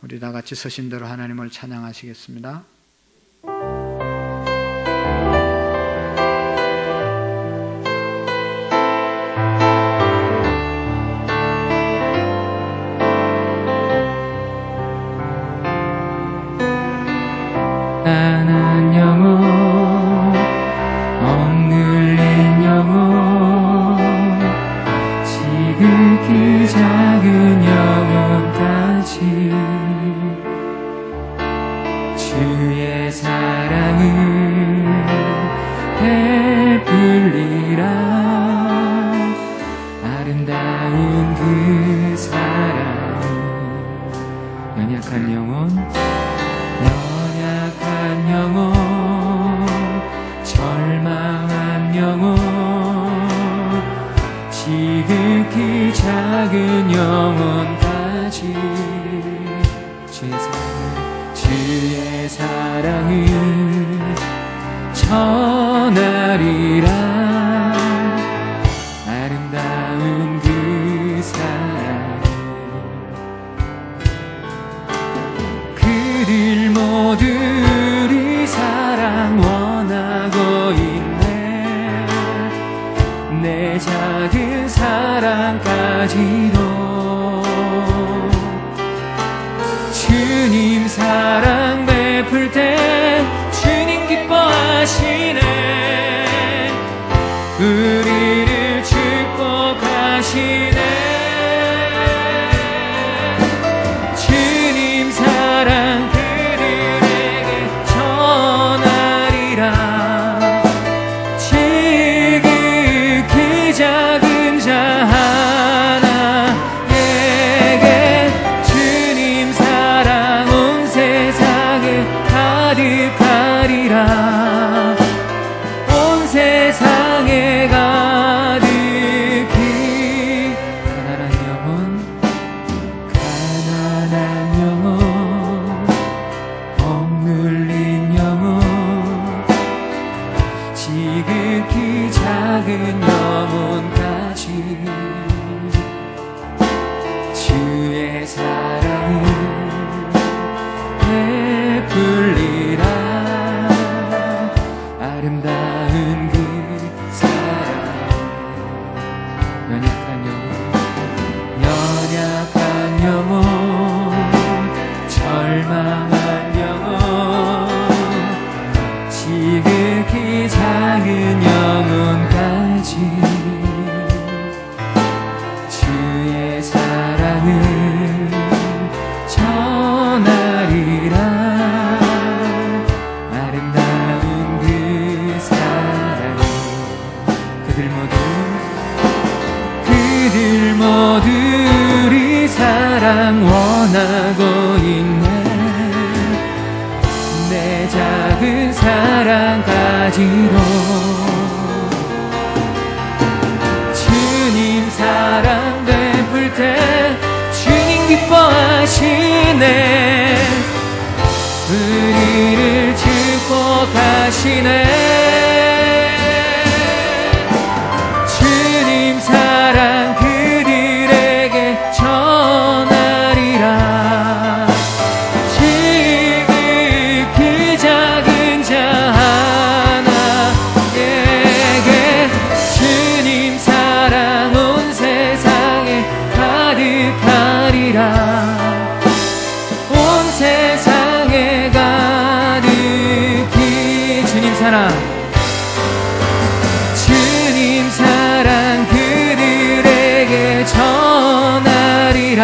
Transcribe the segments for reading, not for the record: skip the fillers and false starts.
우리 다 같이 서신 대로 하나님을 찬양하시겠습니다. 가난한 영혼, 억눌린 영혼, 지극히 작은 영혼까지 주의 사랑을 베풀리라. 아름다운 그 사랑, 연약한 영혼, 절망한 영혼, 지극히 작은 영혼까지 주의 사랑을 전하리라. 아름다운 그 사랑, 그들 모두 사랑 원하고 있네. 내 작은 사랑까지도 주님 사랑 베풀 때 주님 기뻐하시네. 우리를 축복하시네. 주님 사랑 작은 자 하나에게 주님 사랑 온 세상에 가득하리라. 온 세상에 가득히 가난한 영혼, 억눌린 영혼, 지극히 작은 영혼까지 주의 사랑을 베풀리라. 아름다운 그 사랑, 연약한 영혼, 절망한 영혼, 지극히 작은 영혼까지 주의 사랑을 전하리라. 아름다운 그 사랑, 그들 모두 우리 사랑 원하고 있네. 내 작은 사랑까지도 주님 사랑 베풀 때 주님 기뻐하시네. 우리를 축복하시네. 주님 사랑 그들에게 전하리라. 지극히 작은 자 하나에게 주님 사랑 온 세상에 가득하리라. 온 세상에 가득히 주님 사랑 그들에게 전하리라.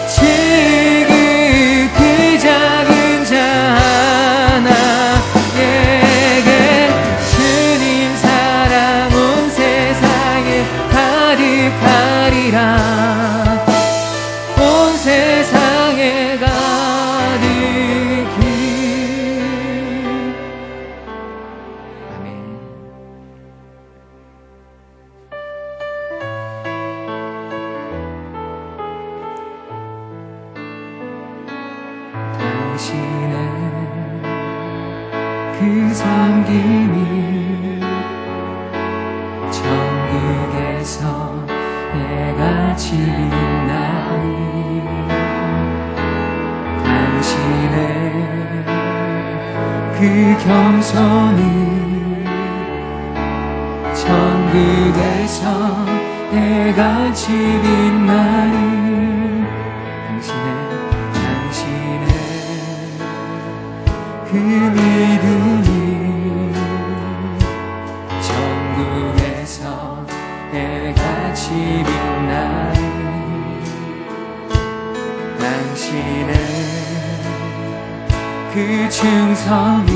지극히 작은 자 하나에게 주님 사랑 온 세상에 가득하리라. 온 세상에 가득히. 아멘. 당신의 그 섬김이 천국에서 해같이 빛나니 그 겸손이 천국에서 해같이 빛나는 당신의 그 믿음이 천국에서 해같이 빛나는 당신의 그 충성이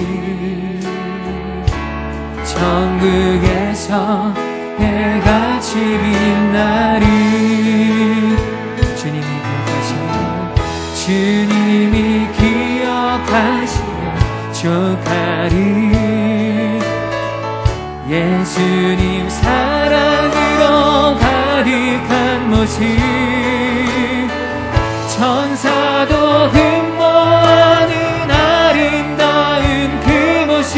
천국에서 해같이 빛나리. 주님이 기억하시며 족하리. 예수님 사랑으로 가득한 모습 천사도 흠모하는 아름다운 그 모습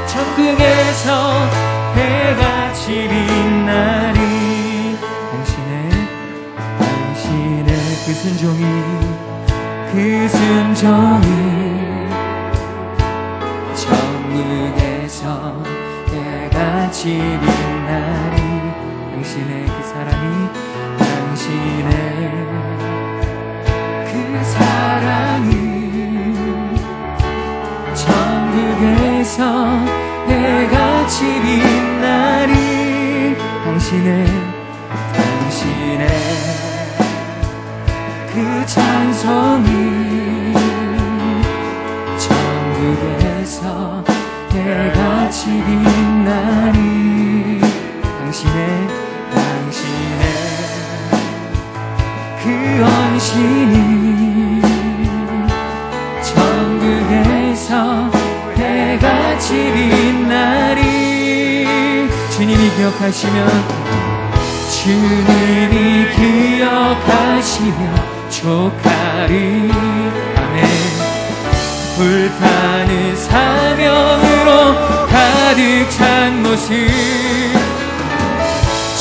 천국에서 해같이 빛나리. 당신의 그 순종이 천국에서 해같이 빛나리. 당신의 그 사랑이 천국에서 해같이 빛나리. 당신의 그 찬송이 천국에서 해같이 빛나리. 당신의 그 언신이 천국에서 해같이 빛나리. 주님이 기억하시며 족하리. 아멘. 불타는 사명으로 가득 찬 모습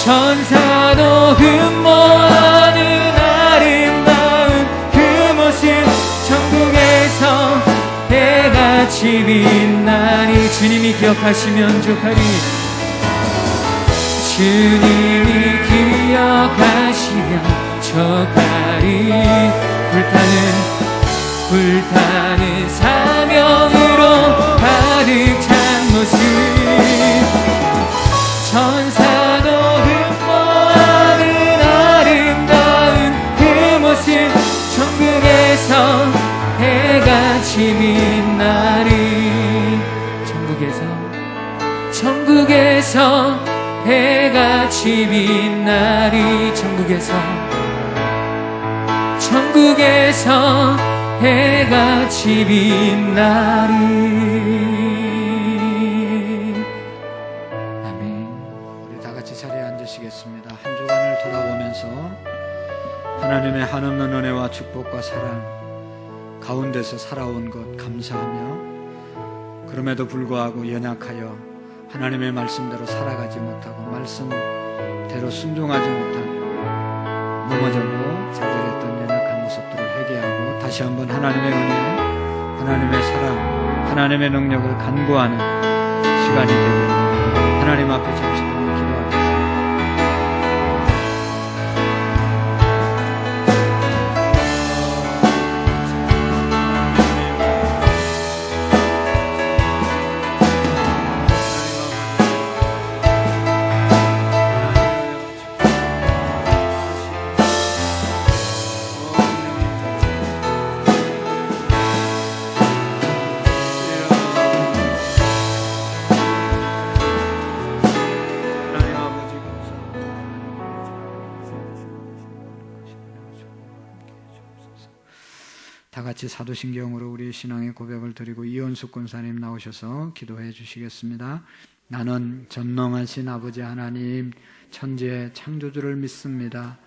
천사도 흠모하는 아름다운 그 모습 천국에서 해같이 빛나리. 주님이 기억하시면 족하리. 주님이 기억하시면 족하리. 불타는 사명으로 가득 찬 모습 천사도 흠모하는 아름다운 그 모습 천국에서 해같이 빛나리. 천국에서 해같이 빛나리. 천국에서 해같이 빛나리. 아멘. 우리 다 같이 자리에 앉으시겠습니다. 한 주간을 돌아보면서 하나님의 한없는 은혜와 축복과 사랑 가운데서 살아온 것 감사하며 그럼에도 불구하고 연약하여 하나님의 말씀대로 살아가지 못하고 말씀대로 순종하지 못하고 넘어졌고 좌절했던 연약한 모습들을 회개하고 다시 한번 하나님의 은혜, 하나님의 사랑, 하나님의 능력을 간구하는 시간이 되기를 하나님 앞에 잠시 기도하겠습니다. 다 같이 사도신경으로 우리 신앙의 고백을 드리고 이원숙 권사님 나오셔서 기도해 주시겠습니다. 나는 전능하신 아버지 하나님 천지의 창조주를 믿습니다.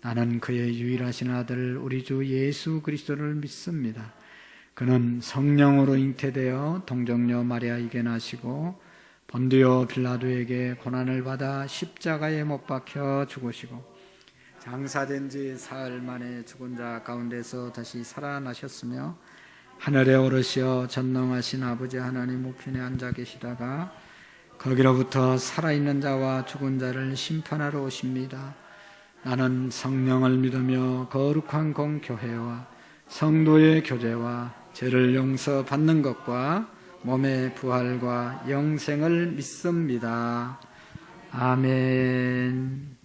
나는 그의 유일하신 아들 우리 주 예수 그리스도를 믿습니다. 그는 성령으로 잉태되어 동정녀 마리아에게 나시고 본디오 빌라도에게 고난을 받아 십자가에 못 박혀 죽으시고 장사된 지 사흘 만에 죽은 자 가운데서 다시 살아나셨으며 하늘에 오르시어 전능하신 아버지 하나님 우편에 앉아 계시다가 거기로부터 살아있는 자와 죽은 자를 심판하러 오십니다. 나는 성령을 믿으며 거룩한 공교회와 성도의 교제와 죄를 용서받는 것과 몸의 부활과 영생을 믿습니다. 아멘.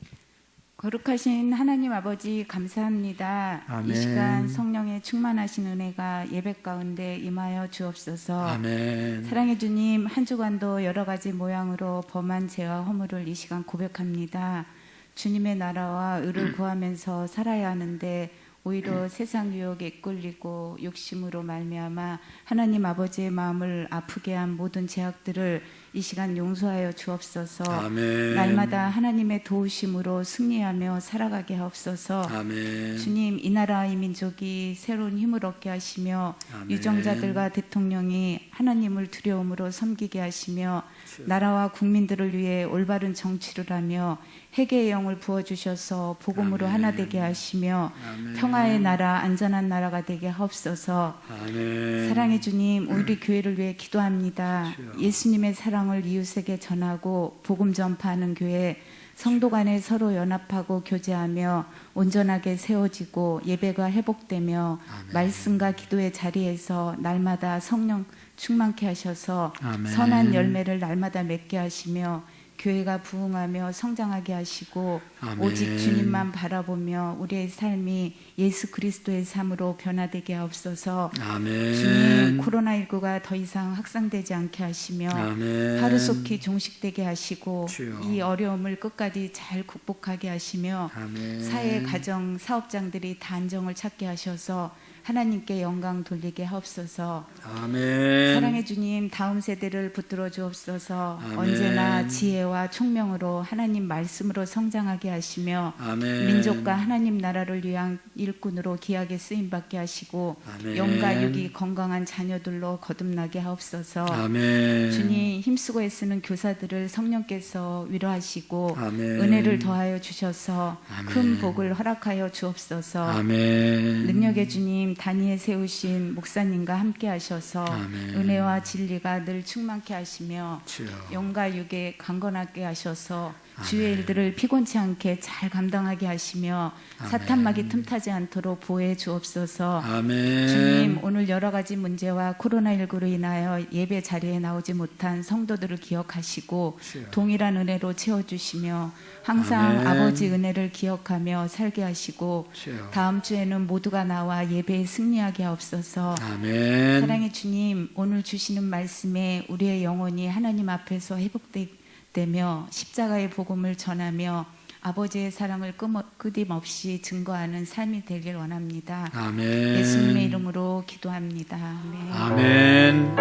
거룩하신 하나님 아버지 감사합니다. 아멘. 이 시간 성령의 충만하신 은혜가 예배 가운데 임하여 주옵소서. 아멘. 사랑의 주님, 한 주간도 여러 가지 모양으로 범한 죄와 허물을 이 시간 고백합니다. 주님의 나라와 의를 구하면서 살아야 하는데 오히려 세상 유혹에 이끌리고 욕심으로 말미암아 하나님 아버지의 마음을 아프게 한 모든 죄악들을 이 시간 용서하여 주옵소서. 아멘. 날마다 하나님의 도우심으로 승리하며 살아가게 하옵소서. 아멘. 주님, 이 나라 이 민족이 새로운 힘을 얻게 하시며 아멘. 유정자들과 대통령이 하나님을 두려움으로 섬기게 하시며 나라와 국민들을 위해 올바른 정치를 하며 회개의 영을 부어주셔서 복음으로 아멘. 하나 되게 하시며 아멘. 평화의 나라, 안전한 나라가 되게 하옵소서. 아멘. 사랑의 주님, 우리 교회를 위해 기도합니다. 주여. 예수님의 사랑을 이웃에게 전하고 복음 전파하는 교회, 성도 간에 서로 연합하고 교제하며 온전하게 세워지고 예배가 회복되며 아멘. 말씀과 기도의 자리에서 날마다 성령 충만케 하셔서 아멘. 선한 열매를 날마다 맺게 하시며 교회가 부흥하며 성장하게 하시고 아멘. 오직 주님만 바라보며 우리의 삶이 예수 그리스도의 삶으로 변화되게 하옵소서. 아멘. 주님, 코로나19가 더 이상 확산되지 않게 하시며 아멘. 하루속히 종식되게 하시고 주여. 이 어려움을 끝까지 잘 극복하게 하시며 아멘. 사회, 가정, 사업장들이 다 안정을 찾게 하셔서 하나님께 영광 돌리게 하옵소서. 아멘. 사랑의 주님, 다음 세대를 붙들어 주옵소서. 아멘. 언제나 지혜와 총명으로 하나님 말씀으로 성장하게 하시며 아멘. 민족과 하나님 나라를 위한 일꾼으로 귀하게 쓰임받게 하시고 아멘. 영과 육이 건강한 자녀들로 거듭나게 하옵소서. 아멘. 주님, 힘쓰고 애쓰는 교사들을 성령께서 위로하시고 아멘. 은혜를 더하여 주셔서 아멘. 큰 복을 허락하여 주옵소서. 아멘. 능력의 주님, 단위에 세우신 목사님과 함께 하셔서 아멘. 은혜와 진리가 늘 충만케 하시며 주여. 영과 육에 강건하게 하셔서 아멘. 주의 일들을 피곤치 않게 잘 감당하게 하시며 아멘. 사탄막이 틈타지 않도록 보호해 주옵소서. 아멘. 주님, 오늘 여러 가지 문제와 코로나19로 인하여 예배 자리에 나오지 못한 성도들을 기억하시고 주여. 동일한 은혜로 채워주시며 항상 아멘. 아버지 은혜를 기억하며 살게 하시고 주여. 다음 주에는 모두가 나와 예배에 승리하게 하옵소서. 아멘. 사랑의 주님, 오늘 주시는 말씀에 우리의 영혼이 하나님 앞에서 회복되며 십자가의 복음을 전하며 아버지의 사랑을 끊임없이 증거하는 삶이 되길 원합니다. 아멘. 예수님의 이름으로 기도합니다. 아멘. 아멘.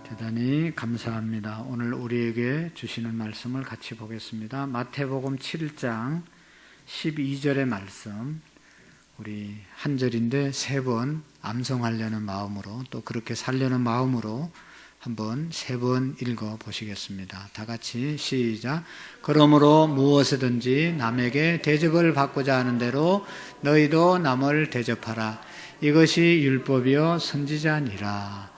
대단히 감사합니다. 오늘 우리에게 주시는 말씀을 같이 보겠습니다. 마태복음 7장 12절의 말씀, 우리 한 절인데 세 번 암송하려는 마음으로 또 그렇게 살려는 마음으로 한번 세 번 읽어 보시겠습니다. 다 같이 시작. 그러므로 무엇이든지 남에게 대접을 받고자 하는 대로 너희도 남을 대접하라. 이것이 율법이요 선지자니라.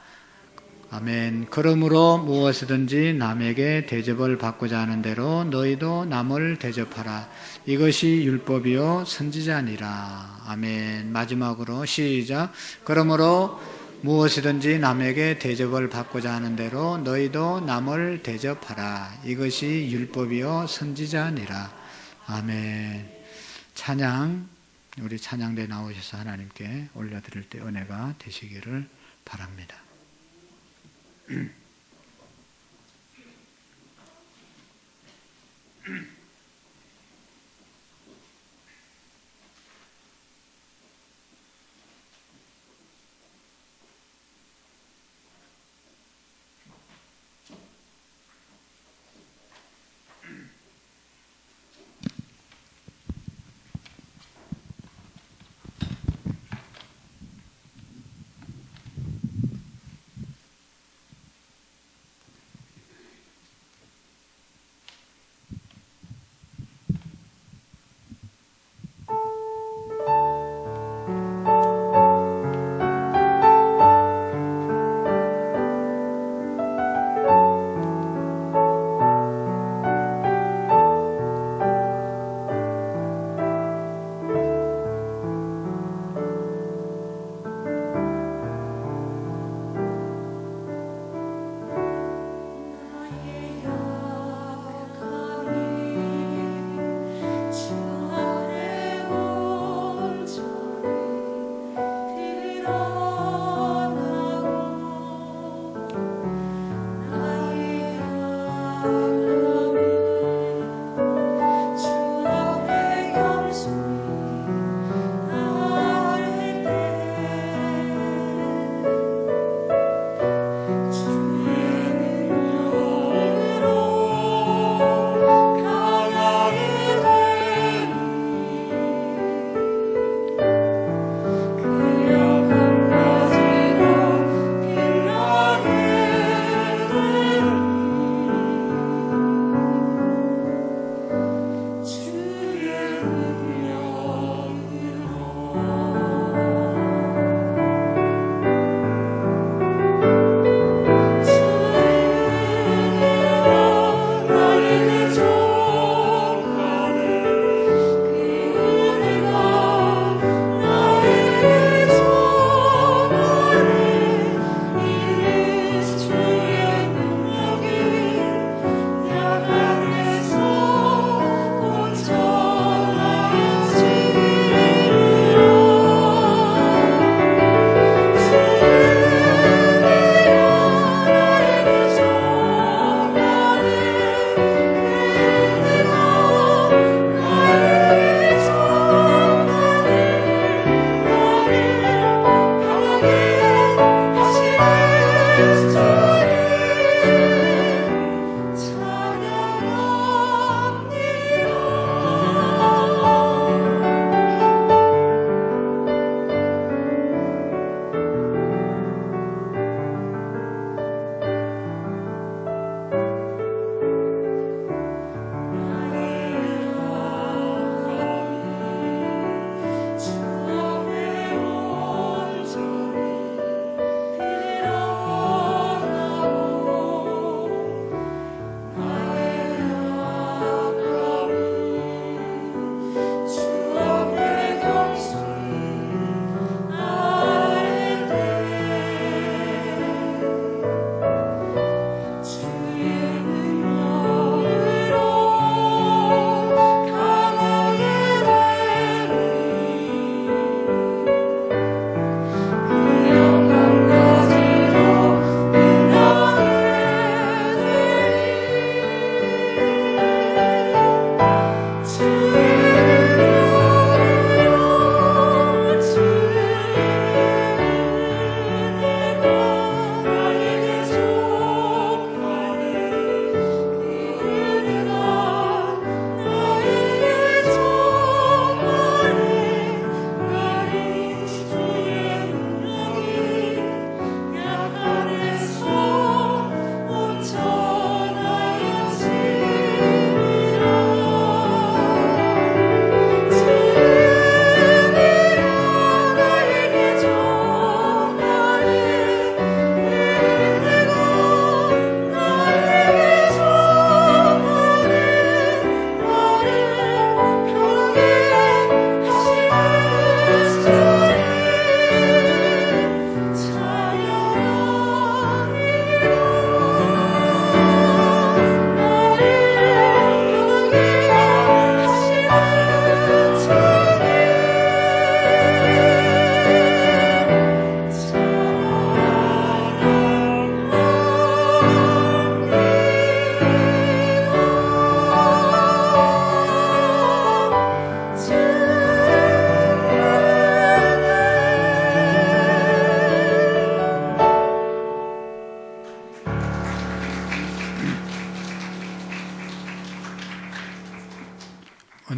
아멘. 그러므로 무엇이든지 남에게 대접을 받고자 하는 대로 너희도 남을 대접하라. 이것이 율법이요 선지자니라. 아멘. 마지막으로 시작. 그러므로 무엇이든지 남에게 대접을 받고자 하는 대로 너희도 남을 대접하라. 이것이 율법이요 선지자니라. 아멘. 찬양, 우리 찬양대 나오셔서 하나님께 올려드릴 때 은혜가 되시기를 바랍니다.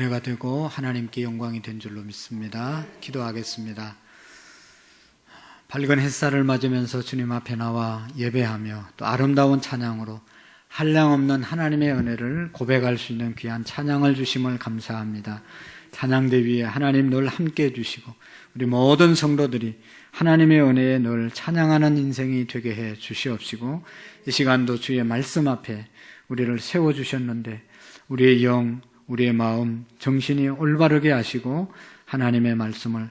은혜가 되고 하나님께 영광이 된 줄로 믿습니다. 기도하겠습니다. 밝은 햇살을 맞으면서 주님 앞에 나와 예배하며 또 아름다운 찬양으로 한량없는 하나님의 은혜를 고백할 수 있는 귀한 찬양을 주심을 감사합니다. 찬양대 위에 하나님 늘 함께 해주시고 우리 모든 성도들이 하나님의 은혜에 늘 찬양하는 인생이 되게 해 주시옵시고, 이 시간도 주의 말씀 앞에 우리를 세워주셨는데 우리의 영, 우리의 마음, 정신이 올바르게 하시고 하나님의 말씀을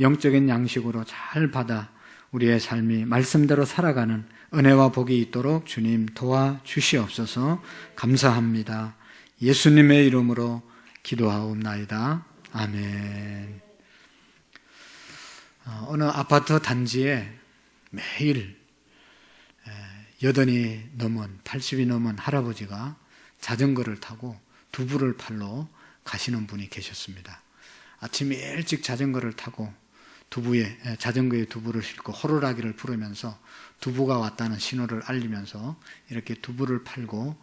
영적인 양식으로 잘 받아 우리의 삶이 말씀대로 살아가는 은혜와 복이 있도록 주님 도와주시옵소서. 감사합니다. 예수님의 이름으로 기도하옵나이다. 아멘. 어느 아파트 단지에 매일 80이 넘은 할아버지가 자전거를 타고 두부를 팔러 가시는 분이 계셨습니다. 아침 일찍 자전거를 타고 자전거에 두부를 싣고 호루라기를 부르면서 두부가 왔다는 신호를 알리면서 이렇게 두부를 팔고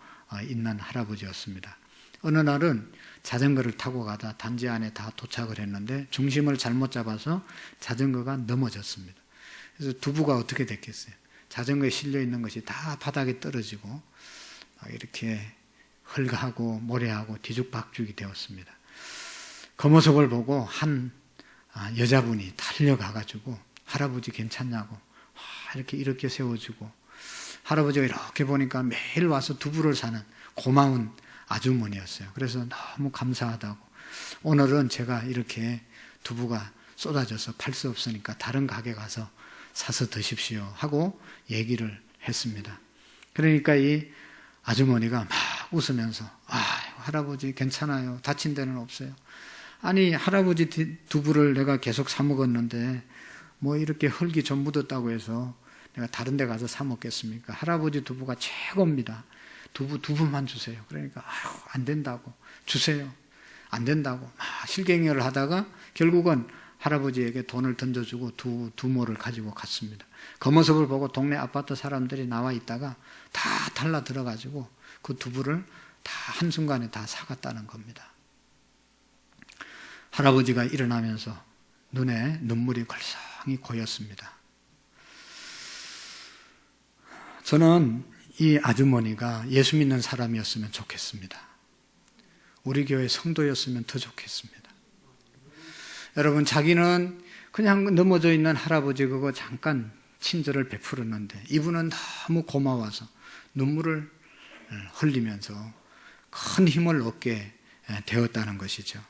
있는 할아버지였습니다. 어느 날은 자전거를 타고 가다 단지 안에 다 도착을 했는데 중심을 잘못 잡아서 자전거가 넘어졌습니다. 그래서 두부가 어떻게 됐겠어요? 자전거에 실려 있는 것이 다 바닥에 떨어지고 막 이렇게 헐가하고 모래하고 뒤죽박죽이 되었습니다. 그 모습을 보고 한 여자분이 달려가가지고 할아버지 괜찮냐고 이렇게 세워주고, 할아버지가 이렇게 보니까 매일 와서 두부를 사는 고마운 아주머니였어요. 그래서 너무 감사하다고, 오늘은 제가 이렇게 두부가 쏟아져서 팔 수 없으니까 다른 가게 가서 사서 드십시오 하고 얘기를 했습니다. 그러니까 이 아주머니가 막 웃으면서 할아버지 괜찮아요. 다친 데는 없어요. 아니 할아버지 두부를 내가 계속 사 먹었는데 뭐 이렇게 흙이 좀 묻었다고 해서 내가 다른 데 가서 사 먹겠습니까? 할아버지 두부가 최고입니다. 두부만 주세요. 그러니까 안 된다고, 주세요. 안 된다고 실갱이를 하다가 결국은 할아버지에게 돈을 던져주고 두모를 가지고 갔습니다. 그 모습을 보고 동네 아파트 사람들이 나와 있다가 다 달라 들어가지고 그 두부를 다 한순간에 다 사갔다는 겁니다. 할아버지가 일어나면서 눈에 눈물이 걸성이 고였습니다. 저는 이 아주머니가 예수 믿는 사람이었으면 좋겠습니다. 우리 교회 성도였으면 더 좋겠습니다. 여러분, 자기는 그냥 넘어져 있는 할아버지 그거 잠깐 친절을 베풀었는데 이분은 너무 고마워서 눈물을 흘리면서 큰 힘을 얻게 되었다는 것이죠.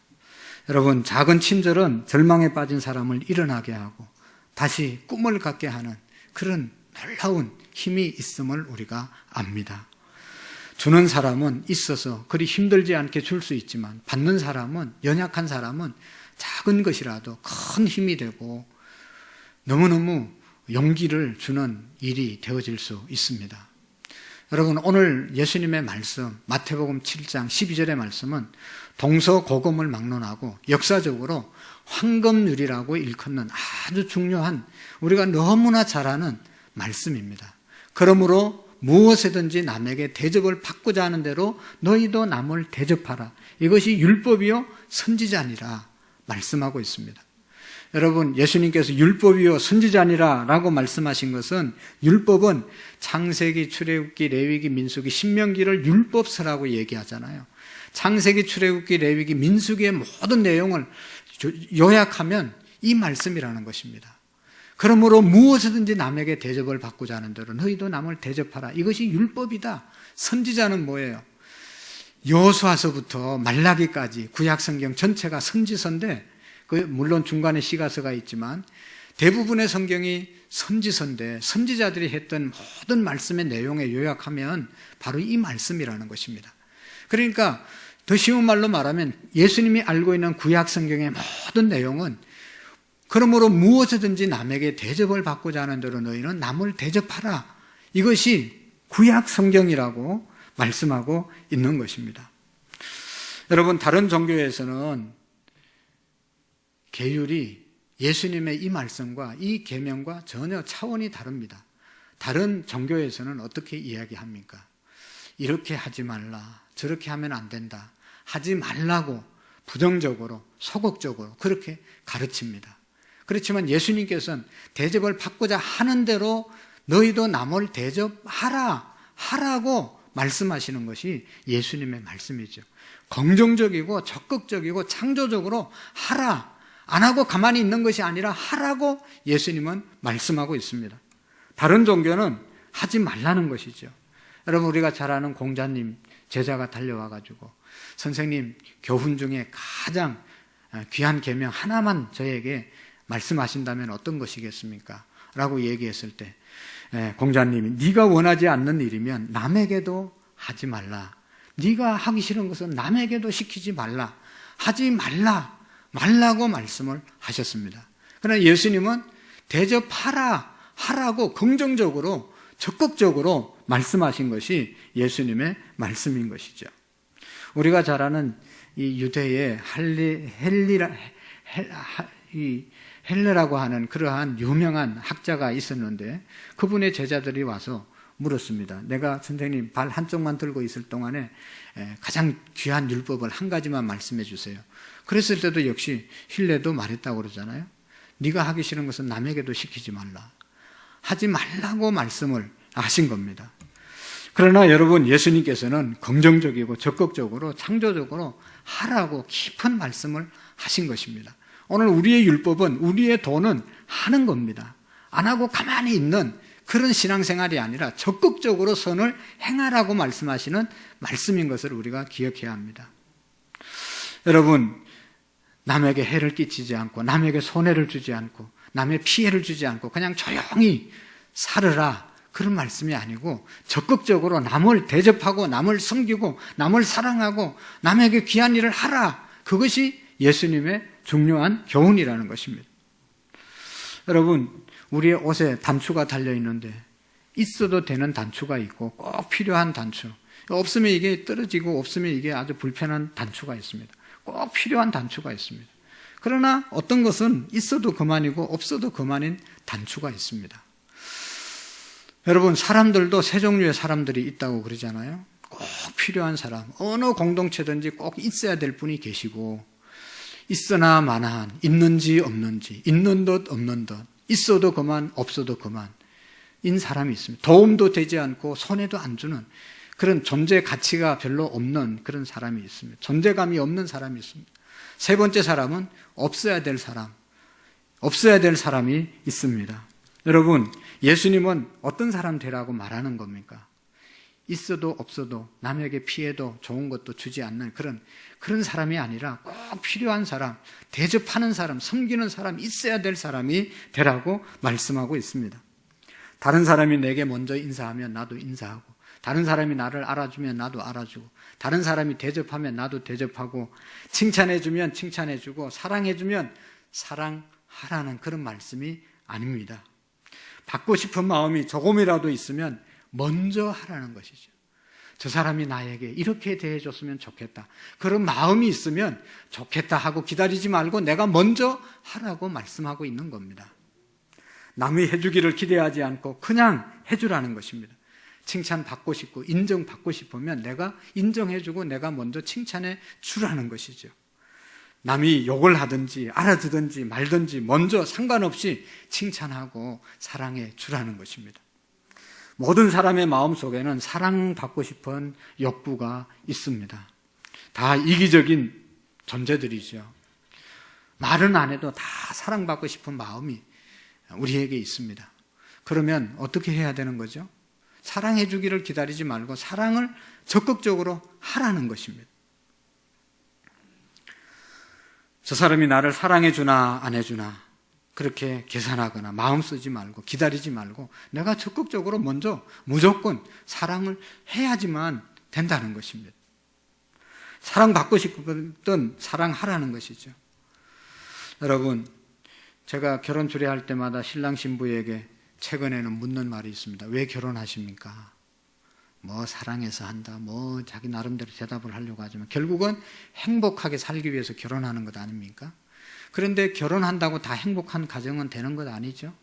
여러분, 작은 친절은 절망에 빠진 사람을 일어나게 하고 다시 꿈을 갖게 하는 그런 놀라운 힘이 있음을 우리가 압니다. 주는 사람은 있어서 그리 힘들지 않게 줄 수 있지만 받는 사람은, 연약한 사람은 작은 것이라도 큰 힘이 되고 너무너무 용기를 주는 일이 되어질 수 있습니다. 여러분, 오늘 예수님의 말씀 마태복음 7장 12절의 말씀은 동서고금을 막론하고 역사적으로 황금률이라고 일컫는 아주 중요한, 우리가 너무나 잘 아는 말씀입니다. 그러므로 무엇이든지 남에게 대접을 받고자 하는 대로 너희도 남을 대접하라. 이것이 율법이요 선지자니라 말씀하고 있습니다. 여러분, 예수님께서 율법이요 선지자니라 라고 말씀하신 것은, 율법은 창세기, 출애굽기, 레위기, 민수기, 신명기를 율법서라고 얘기하잖아요. 창세기, 출애굽기, 레위기, 민수기의 모든 내용을 요약하면 이 말씀이라는 것입니다. 그러므로 무엇이든지 남에게 대접을 받고자 하는 대로 너희도 남을 대접하라. 이것이 율법이다. 선지자는 뭐예요? 여호수아서부터 말라기까지 구약성경 전체가 선지서인데, 물론 중간에 시가서가 있지만 대부분의 성경이 선지서인데, 선지자들이 했던 모든 말씀의 내용에 요약하면 바로 이 말씀이라는 것입니다. 그러니까 더 쉬운 말로 말하면 예수님이 알고 있는 구약성경의 모든 내용은, 그러므로 무엇이든지 남에게 대접을 받고자 하는 대로 너희는 남을 대접하라. 이것이 구약성경이라고 말씀하고 있는 것입니다. 여러분, 다른 종교에서는 계율이 예수님의 이 말씀과 이 계명과 전혀 차원이 다릅니다. 다른 종교에서는 어떻게 이야기합니까? 이렇게 하지 말라, 저렇게 하면 안 된다, 하지 말라고 부정적으로, 소극적으로 그렇게 가르칩니다. 그렇지만 예수님께서는 대접을 받고자 하는 대로 너희도 남을 하라고 말씀하시는 것이 예수님의 말씀이죠. 긍정적이고 적극적이고 창조적으로 하라, 안 하고 가만히 있는 것이 아니라 하라고 예수님은 말씀하고 있습니다. 다른 종교는 하지 말라는 것이죠. 여러분, 우리가 잘 아는 공자님 제자가 달려와가지고 선생님, 교훈 중에 가장 귀한 계명 하나만 저에게 말씀하신다면 어떤 것이겠습니까? 라고 얘기했을 때 공자님이 네가 원하지 않는 일이면 남에게도 하지 말라. 네가 하기 싫은 것은 남에게도 시키지 말라. 하지 말라고 말씀을 하셨습니다. 그러나 예수님은 하라고 긍정적으로 적극적으로 말씀하신 것이 예수님의 말씀인 것이죠. 우리가 잘 아는 이 유대의 헬레라고 하는 그러한 유명한 학자가 있었는데 그분의 제자들이 와서 물었습니다. 내가 선생님 발 한쪽만 들고 있을 동안에 가장 귀한 율법을 한 가지만 말씀해 주세요. 그랬을 때도 역시 힐레도 말했다고 그러잖아요. 네가 하기 싫은 것은 남에게도 시키지 말라. 하지 말라고 말씀을 하신 겁니다. 그러나 여러분, 예수님께서는 긍정적이고 적극적으로 창조적으로 하라고 깊은 말씀을 하신 것입니다. 오늘 우리의 율법은, 우리의 도는 하는 겁니다. 안 하고 가만히 있는 그런 신앙생활이 아니라 적극적으로 선을 행하라고 말씀하시는 말씀인 것을 우리가 기억해야 합니다. 여러분, 남에게 해를 끼치지 않고 남에게 손해를 주지 않고 남의 피해를 주지 않고 그냥 조용히 살으라, 그런 말씀이 아니고 적극적으로 남을 대접하고 남을 섬기고 남을 사랑하고 남에게 귀한 일을 하라, 그것이 예수님의 중요한 교훈이라는 것입니다. 여러분, 우리의 옷에 단추가 달려있는데 있어도 되는 단추가 있고 꼭 필요한 단추, 없으면 이게 떨어지고 없으면 이게 아주 불편한 단추가 있습니다. 꼭 필요한 단추가 있습니다. 그러나 어떤 것은 있어도 그만이고 없어도 그만인 단추가 있습니다. 여러분, 사람들도 세 종류의 사람들이 있다고 그러잖아요. 꼭 필요한 사람, 어느 공동체든지 꼭 있어야 될 분이 계시고, 있으나 마나한, 있는지 없는지, 있는 듯 없는 듯, 있어도 그만 없어도 그만 인 사람이 있습니다. 도움도 되지 않고 손해도 안 주는 그런 존재 가치가 별로 없는 그런 사람이 있습니다. 존재감이 없는 사람이 있습니다. 세 번째 사람은 없어야 될 사람이 있습니다. 여러분, 예수님은 어떤 사람 되라고 말하는 겁니까? 있어도 없어도 남에게 피해도 좋은 것도 주지 않는 그런 사람이 아니라 꼭 필요한 사람, 대접하는 사람, 섬기는 사람, 있어야 될 사람이 되라고 말씀하고 있습니다. 다른 사람이 내게 먼저 인사하면 나도 인사하고, 다른 사람이 나를 알아주면 나도 알아주고, 다른 사람이 대접하면 나도 대접하고, 칭찬해주면 칭찬해주고, 사랑해주면 사랑하라는 그런 말씀이 아닙니다. 받고 싶은 마음이 조금이라도 있으면 먼저 하라는 것이죠. 저 사람이 나에게 이렇게 대해줬으면 좋겠다, 그런 마음이 있으면 좋겠다 하고 기다리지 말고 내가 먼저 하라고 말씀하고 있는 겁니다. 남이 해주기를 기대하지 않고 그냥 해주라는 것입니다. 칭찬받고 싶고 인정받고 싶으면 내가 인정해주고 내가 먼저 칭찬해 주라는 것이죠. 남이 욕을 하든지 알아주든지 말든지 먼저 상관없이 칭찬하고 사랑해 주라는 것입니다. 모든 사람의 마음속에는 사랑받고 싶은 욕구가 있습니다. 다 이기적인 존재들이죠. 말은 안 해도 다 사랑받고 싶은 마음이 우리에게 있습니다. 그러면 어떻게 해야 되는 거죠? 사랑해 주기를 기다리지 말고 사랑을 적극적으로 하라는 것입니다. 저 사람이 나를 사랑해 주나 안 해주나 그렇게 계산하거나 마음 쓰지 말고 기다리지 말고 내가 적극적으로 먼저 무조건 사랑을 해야지만 된다는 것입니다. 사랑받고 싶든 사랑하라는 것이죠. 여러분, 제가 결혼 주례할 때마다 신랑 신부에게 최근에는 묻는 말이 있습니다. 왜 결혼하십니까? 뭐 사랑해서 한다, 뭐 자기 나름대로 대답을 하려고 하지만 결국은 행복하게 살기 위해서 결혼하는 것 아닙니까? 그런데 결혼한다고 다 행복한 가정은 되는 것 아니죠?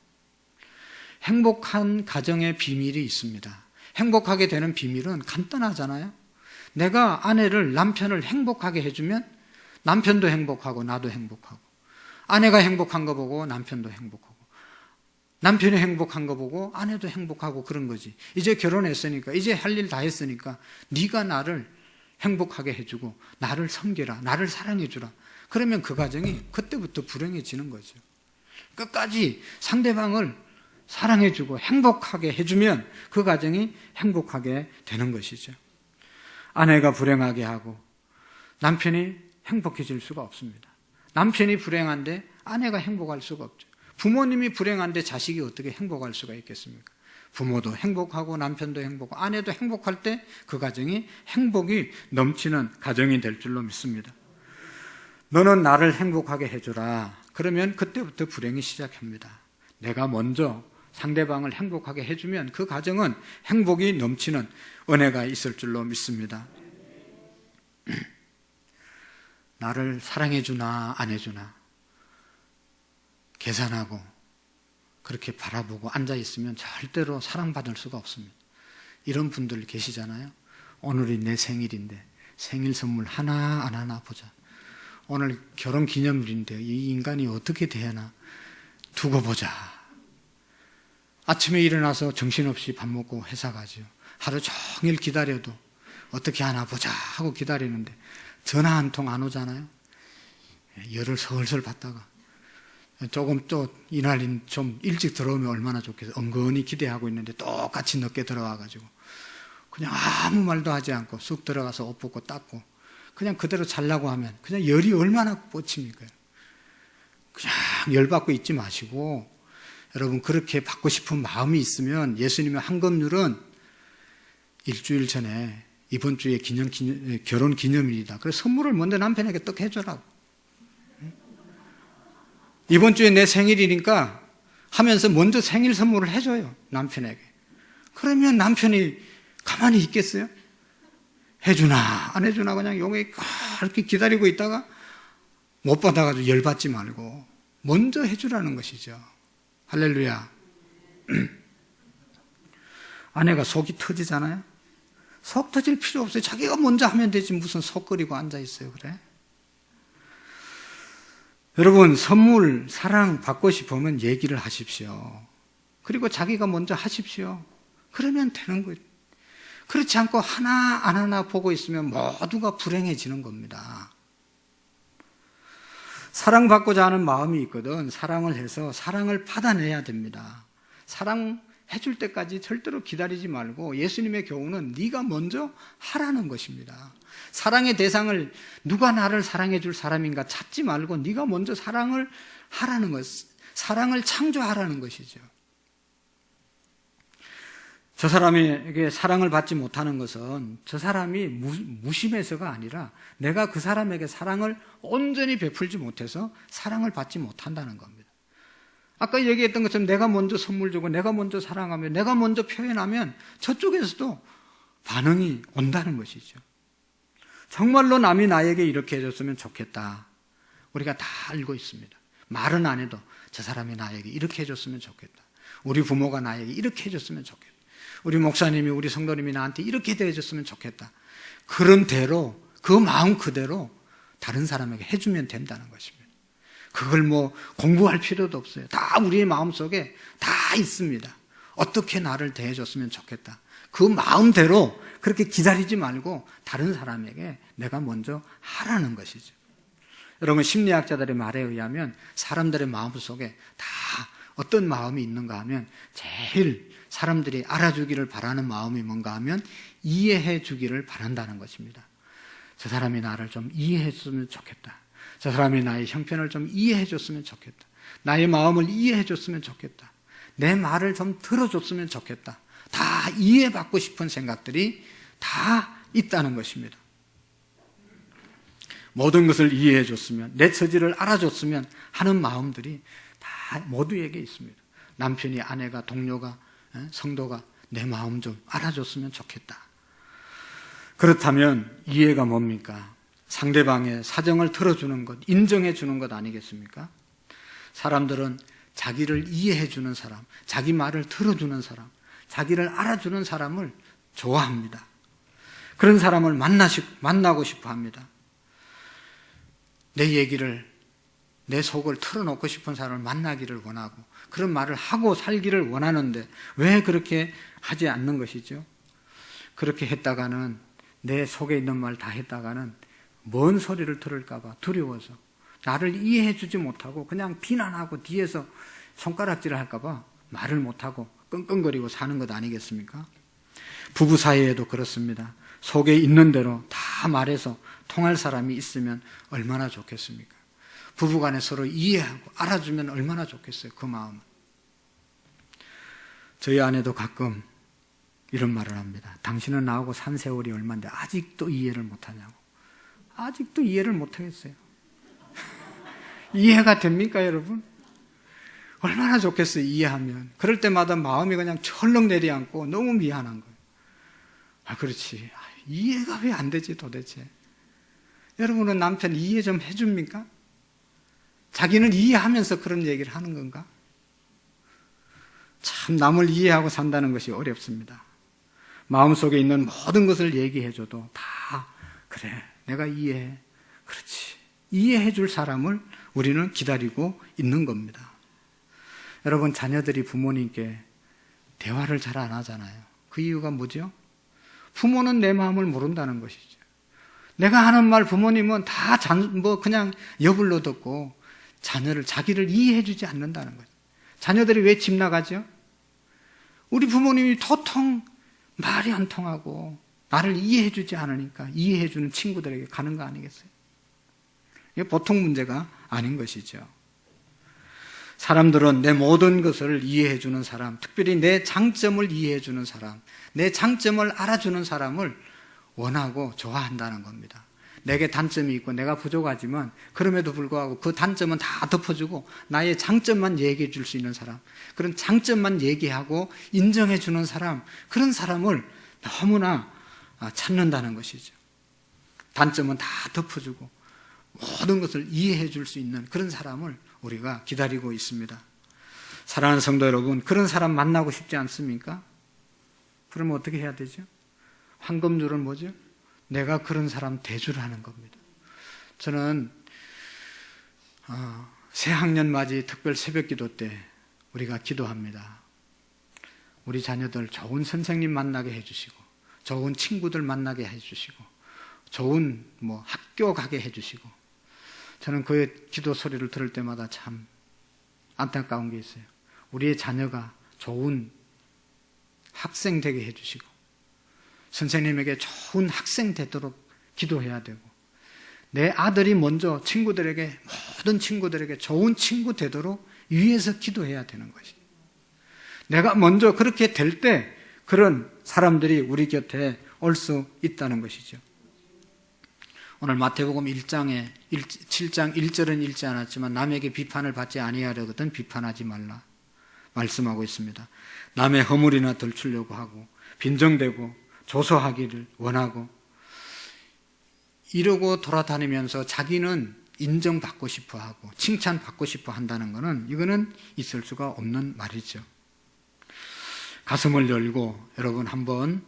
행복한 가정의 비밀이 있습니다. 행복하게 되는 비밀은 간단하잖아요. 내가 아내를, 남편을 행복하게 해주면 남편도 행복하고 나도 행복하고, 아내가 행복한 거 보고 남편도 행복하고, 남편이 행복한 거 보고 아내도 행복하고, 그런 거지. 이제 결혼했으니까, 이제 할 일 다 했으니까 네가 나를 행복하게 해주고 나를 섬기라, 나를 사랑해주라. 그러면 그 가정이 그때부터 불행해지는 거죠. 끝까지 상대방을 사랑해주고 행복하게 해주면 그 가정이 행복하게 되는 것이죠. 아내가 불행하게 하고 남편이 행복해질 수가 없습니다. 남편이 불행한데 아내가 행복할 수가 없죠. 부모님이 불행한데 자식이 어떻게 행복할 수가 있겠습니까? 부모도 행복하고 남편도 행복하고 아내도 행복할 때 그 가정이 행복이 넘치는 가정이 될 줄로 믿습니다. 너는 나를 행복하게 해주라. 그러면 그때부터 불행이 시작합니다. 내가 먼저 상대방을 행복하게 해주면 그 가정은 행복이 넘치는 은혜가 있을 줄로 믿습니다. 나를 사랑해주나 안 해주나 계산하고 그렇게 바라보고 앉아있으면 절대로 사랑받을 수가 없습니다. 이런 분들 계시잖아요. 오늘이 내 생일인데 생일 선물 하나 안 하나 보자. 오늘 결혼기념일인데 이 인간이 어떻게 되나 두고 보자. 아침에 일어나서 정신없이 밥 먹고 회사 가죠. 하루 종일 기다려도 어떻게 하나 보자 하고 기다리는데 전화 한 통 안 오잖아요. 열을 설설 받다가 조금 또 이날인 좀 일찍 들어오면 얼마나 좋겠어. 은근히 기대하고 있는데 똑같이 늦게 들어와가지고 그냥 아무 말도 하지 않고 쑥 들어가서 옷 벗고 닦고 그냥 그대로 자려고 하면 그냥 열이 얼마나 뻗칩니까? 그냥 열받고 있지 마시고, 여러분 그렇게 받고 싶은 마음이 있으면 예수님의 황금률은 일주일 전에 이번 주에 결혼 기념일이다. 그래서 선물을 먼저 남편에게 떡 해줘라고. 이번 주에 내 생일이니까 하면서 먼저 생일 선물을 해줘요, 남편에게. 그러면 남편이 가만히 있겠어요? 해주나 안 해주나 그냥 용에 그렇게 기다리고 있다가 못 받아가지고 열받지 말고 먼저 해주라는 것이죠. 할렐루야. 아내가 속이 터지잖아요. 속 터질 필요 없어요. 자기가 먼저 하면 되지 무슨 속 끓이고 앉아있어요. 그래? 여러분, 선물, 사랑 받고 싶으면 얘기를 하십시오. 그리고 자기가 먼저 하십시오. 그러면 되는 거예요. 그렇지 않고 하나 안 하나 보고 있으면 모두가 불행해지는 겁니다. 사랑받고자 하는 마음이 있거든 사랑을 해서 사랑을 받아내야 됩니다. 사랑해줄 때까지 절대로 기다리지 말고 예수님의 교훈은 네가 먼저 하라는 것입니다. 사랑의 대상을 누가 나를 사랑해 줄 사람인가 찾지 말고 네가 먼저 사랑을 하라는 것, 사랑을 창조하라는 것이죠. 저 사람에게 사랑을 받지 못하는 것은 저 사람이 무심해서가 아니라 내가 그 사람에게 사랑을 온전히 베풀지 못해서 사랑을 받지 못한다는 겁니다. 아까 얘기했던 것처럼 내가 먼저 선물 주고 내가 먼저 사랑하며 내가 먼저 표현하면 저쪽에서도 반응이 온다는 것이죠. 정말로 남이 나에게 이렇게 해줬으면 좋겠다. 우리가 다 알고 있습니다. 말은 안 해도 저 사람이 나에게 이렇게 해줬으면 좋겠다. 우리 부모가 나에게 이렇게 해줬으면 좋겠다. 우리 목사님이, 우리 성도님이 나한테 이렇게 대해줬으면 좋겠다. 그런 대로, 그 마음 그대로 다른 사람에게 해주면 된다는 것입니다. 그걸 뭐 공부할 필요도 없어요. 다 우리의 마음속에 다 있습니다. 어떻게 나를 대해줬으면 좋겠다. 그 마음대로 그렇게 기다리지 말고 다른 사람에게 내가 먼저 하라는 것이죠. 여러분, 심리학자들의 말에 의하면 사람들의 마음속에 다 어떤 마음이 있는가 하면 제일 사람들이 알아주기를 바라는 마음이 뭔가 하면 이해해 주기를 바란다는 것입니다. 저 사람이 나를 좀 이해해 줬으면 좋겠다. 저 사람이 나의 형편을 좀 이해해 줬으면 좋겠다. 나의 마음을 이해해 줬으면 좋겠다. 내 말을 좀 들어줬으면 좋겠다. 다 이해받고 싶은 생각들이 다 있다는 것입니다. 모든 것을 이해해 줬으면, 내 처지를 알아줬으면 하는 마음들이 다 모두에게 있습니다. 남편이, 아내가, 동료가, 성도가 내 마음 좀 알아줬으면 좋겠다. 그렇다면 이해가 뭡니까? 상대방의 사정을 들어주는 것, 인정해 주는 것 아니겠습니까? 사람들은 자기를 이해해 주는 사람, 자기 말을 들어주는 사람, 자기를 알아주는 사람을 좋아합니다. 그런 사람을 만나고 싶어 합니다. 내 얘기를, 내 속을 털어놓고 싶은 사람을 만나기를 원하고 그런 말을 하고 살기를 원하는데 왜 그렇게 하지 않는 것이죠? 그렇게 했다가는, 내 속에 있는 말 다 했다가는 먼 소리를 들을까 봐 두려워서, 나를 이해해 주지 못하고 그냥 비난하고 뒤에서 손가락질을 할까 봐 말을 못하고 끙끙거리고 사는 것 아니겠습니까? 부부 사이에도 그렇습니다. 속에 있는 대로 다 말해서 통할 사람이 있으면 얼마나 좋겠습니까? 부부간에 서로 이해하고 알아주면 얼마나 좋겠어요, 그 마음은. 저희 아내도 가끔 이런 말을 합니다. 당신은 나하고 산 세월이 얼마인데 아직도 이해를 못하냐고. 아직도 이해를 못하겠어요. 이해가 됩니까, 여러분? 얼마나 좋겠어요, 이해하면. 그럴 때마다 마음이 그냥 철렁 내려앉고 너무 미안한 거예요. 그렇지. 이해가 왜 안 되지, 도대체? 여러분은 남편 이해 좀 해줍니까? 자기는 이해하면서 그런 얘기를 하는 건가? 참, 남을 이해하고 산다는 것이 어렵습니다. 마음속에 있는 모든 것을 얘기해줘도 다, 그래, 내가 이해해. 그렇지. 이해해 줄 사람을 우리는 기다리고 있는 겁니다. 여러분, 자녀들이 부모님께 대화를 잘 안 하잖아요. 그 이유가 뭐죠? 부모는 내 마음을 모른다는 것이죠. 내가 하는 말 부모님은 다 그냥 여불로 듣고 자기를 이해해 주지 않는다는 거죠. 자녀들이 왜 집 나가죠? 우리 부모님이 도통 말이 안 통하고 나를 이해해 주지 않으니까 이해해 주는 친구들에게 가는 거 아니겠어요? 이게 보통 문제가 아닌 것이죠. 사람들은 내 모든 것을 이해해 주는 사람, 특별히 내 장점을 이해해 주는 사람, 내 장점을 알아주는 사람을 원하고 좋아한다는 겁니다. 내게 단점이 있고 내가 부족하지만 그럼에도 불구하고 그 단점은 다 덮어주고 나의 장점만 얘기해 줄 수 있는 사람, 그런 장점만 얘기하고 인정해 주는 사람, 그런 사람을 너무나 찾는다는 것이죠. 단점은 다 덮어주고 모든 것을 이해해 줄 수 있는 그런 사람을 우리가 기다리고 있습니다. 사랑하는 성도 여러분, 그런 사람 만나고 싶지 않습니까? 그러면 어떻게 해야 되죠? 황금줄은 뭐죠? 내가 그런 사람 대주를 하는 겁니다. 저는 새학년 맞이 특별 새벽기도 때 우리가 기도합니다. 우리 자녀들 좋은 선생님 만나게 해주시고, 좋은 친구들 만나게 해주시고, 좋은 학교 가게 해주시고. 저는 그의 기도 소리를 들을 때마다 참 안타까운 게 있어요. 우리의 자녀가 좋은 학생 되게 해주시고, 선생님에게 좋은 학생 되도록 기도해야 되고, 내 아들이 먼저 모든 친구들에게 좋은 친구 되도록 위해서 기도해야 되는 것이. 내가 먼저 그렇게 될 때 그런 사람들이 우리 곁에 올 수 있다는 것이죠. 오늘 마태복음 7장 1절은 읽지 않았지만 남에게 비판을 받지 아니하려거든 비판하지 말라 말씀하고 있습니다. 남의 허물이나 들추려고 하고 빈정대고 조소하기를 원하고 이러고 돌아다니면서 자기는 인정받고 싶어 하고 칭찬받고 싶어 한다는 것은, 이거는 있을 수가 없는 말이죠. 가슴을 열고 여러분 한번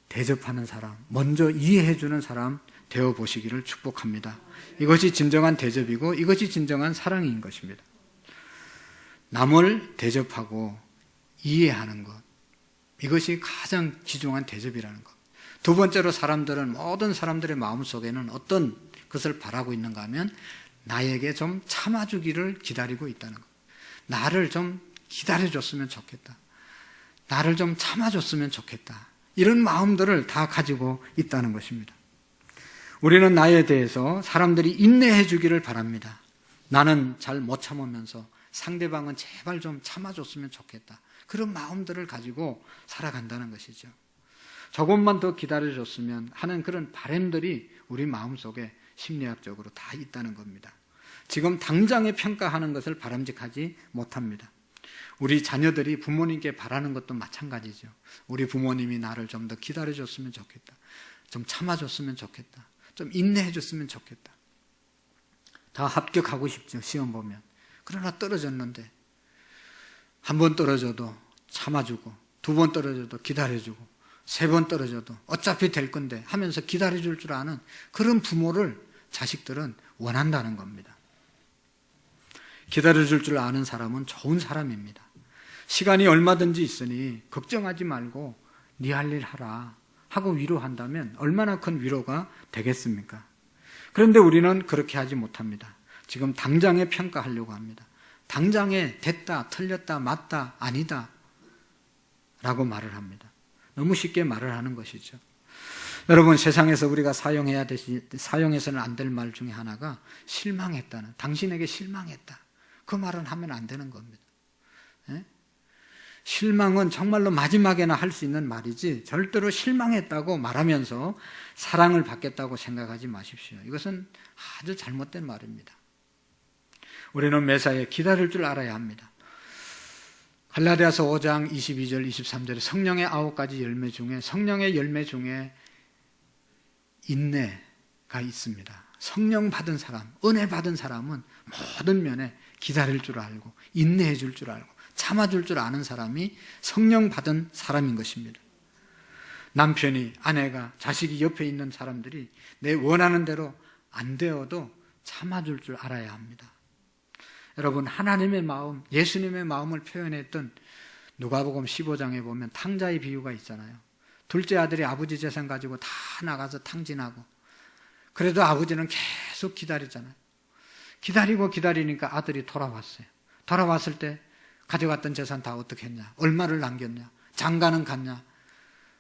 대접하는 사람, 먼저 이해해주는 사람 되어보시기를 축복합니다. 이것이 진정한 대접이고 이것이 진정한 사랑인 것입니다. 남을 대접하고 이해하는 것, 이것이 가장 귀중한 대접이라는 것. 두 번째로, 모든 사람들의 마음속에는 어떤 것을 바라고 있는가 하면 나에게 좀 참아주기를 기다리고 있다는 것. 나를 좀 기다려줬으면 좋겠다. 나를 좀 참아줬으면 좋겠다. 이런 마음들을 다 가지고 있다는 것입니다. 우리는 나에 대해서 사람들이 인내해 주기를 바랍니다. 나는 잘 못 참으면서 상대방은 제발 좀 참아줬으면 좋겠다. 그런 마음들을 가지고 살아간다는 것이죠. 조금만 더 기다려줬으면 하는 그런 바람들이 우리 마음속에 심리학적으로 다 있다는 겁니다. 지금 당장에 평가하는 것을 바람직하지 못합니다. 우리 자녀들이 부모님께 바라는 것도 마찬가지죠. 우리 부모님이 나를 좀 더 기다려줬으면 좋겠다. 좀 참아줬으면 좋겠다. 좀 인내해줬으면 좋겠다. 다 합격하고 싶죠, 시험 보면. 그러나 떨어졌는데, 한 번 떨어져도 참아주고, 두 번 떨어져도 기다려주고, 세 번 떨어져도 어차피 될 건데 하면서 기다려줄 줄 아는 그런 부모를 자식들은 원한다는 겁니다. 기다려줄 줄 아는 사람은 좋은 사람입니다. 시간이 얼마든지 있으니 걱정하지 말고 네 할 일 하라 하고 위로한다면 얼마나 큰 위로가 되겠습니까? 그런데 우리는 그렇게 하지 못합니다. 지금 당장에 평가하려고 합니다. 당장에 됐다, 틀렸다, 맞다, 아니다 라고 말을 합니다. 너무 쉽게 말을 하는 것이죠. 여러분, 세상에서 우리가 사용해서는 안 될 말 중에 하나가 실망했다는, 당신에게 실망했다. 그 말은 하면 안 되는 겁니다. 예? 실망은 정말로 마지막에나 할 수 있는 말이지 절대로 실망했다고 말하면서 사랑을 받겠다고 생각하지 마십시오. 이것은 아주 잘못된 말입니다. 우리는 매사에 기다릴 줄 알아야 합니다. 갈라디아서 5장 22절 23절에 성령의 9가지 열매 중에 성령의 열매 중에 인내가 있습니다. 성령 받은 사람, 은혜 받은 사람은 모든 면에 기다릴 줄 알고 인내해 줄 줄 알고 참아줄 줄 아는 사람이 성령 받은 사람인 것입니다. 남편이, 아내가, 자식이 옆에 있는 사람들이 내 원하는 대로 안 되어도 참아줄 줄 알아야 합니다. 여러분, 하나님의 마음, 예수님의 마음을 표현했던 누가복음 15장에 보면 탕자의 비유가 있잖아요. 둘째 아들이 아버지 재산 가지고 다 나가서 탕진하고, 그래도 아버지는 계속 기다리잖아요. 기다리고 기다리니까 아들이 돌아왔어요. 돌아왔을 때 가져갔던 재산 다 어떻게 했냐, 얼마를 남겼냐, 장가는 갔냐,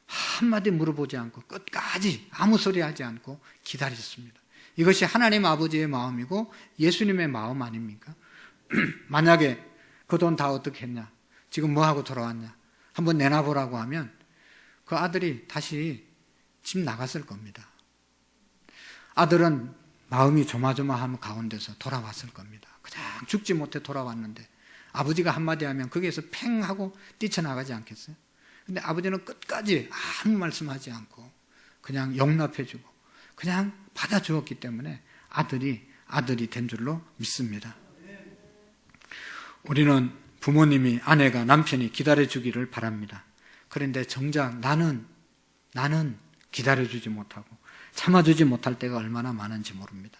한마디 물어보지 않고 끝까지 아무 소리 하지 않고 기다렸습니다. 이것이 하나님 아버지의 마음이고 예수님의 마음 아닙니까? 만약에 그 돈 다 어떻게 했냐, 지금 뭐하고 돌아왔냐 한번 내놔보라고 하면 그 아들이 다시 집 나갔을 겁니다. 아들은 마음이 조마조마한 가운데서 돌아왔을 겁니다. 그냥 죽지 못해 돌아왔는데 아버지가 한마디 하면 거기에서 팽 하고 뛰쳐나가지 않겠어요? 근데 아버지는 끝까지 아무 말씀하지 않고 그냥 용납해주고 그냥 받아주었기 때문에 아들이 된 줄로 믿습니다. 우리는 부모님이, 아내가, 남편이 기다려주기를 바랍니다. 그런데 정작 나는 기다려주지 못하고 참아주지 못할 때가 얼마나 많은지 모릅니다.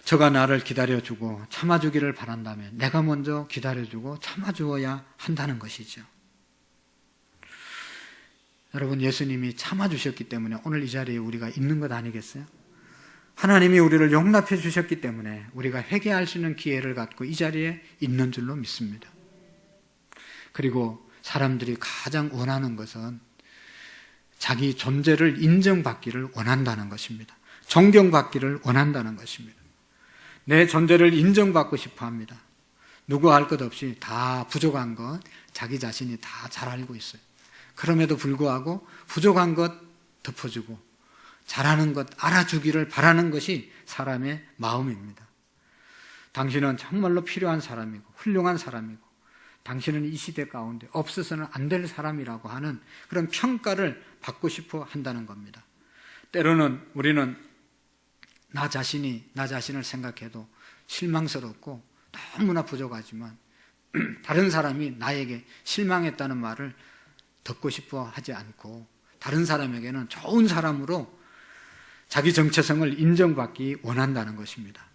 저가 나를 기다려주고 참아주기를 바란다면 내가 먼저 기다려주고 참아주어야 한다는 것이죠. 여러분, 예수님이 참아주셨기 때문에 오늘 이 자리에 우리가 있는 것 아니겠어요? 하나님이 우리를 용납해 주셨기 때문에 우리가 회개할 수 있는 기회를 갖고 이 자리에 있는 줄로 믿습니다. 그리고 사람들이 가장 원하는 것은 자기 존재를 인정받기를 원한다는 것입니다. 존경받기를 원한다는 것입니다. 내 존재를 인정받고 싶어 합니다. 누구 할 것 없이 다 부족한 것 자기 자신이 다 잘 알고 있어요. 그럼에도 불구하고 부족한 것 덮어주고 잘하는 것 알아주기를 바라는 것이 사람의 마음입니다. 당신은 정말로 필요한 사람이고 훌륭한 사람이고 당신은 이 시대 가운데 없어서는 안 될 사람이라고 하는 그런 평가를 받고 싶어 한다는 겁니다. 때로는 우리는 나 자신을 생각해도 실망스럽고 너무나 부족하지만 다른 사람이 나에게 실망했다는 말을 듣고 싶어 하지 않고 다른 사람에게는 좋은 사람으로 자기 정체성을 인정받기 원한다는 것입니다.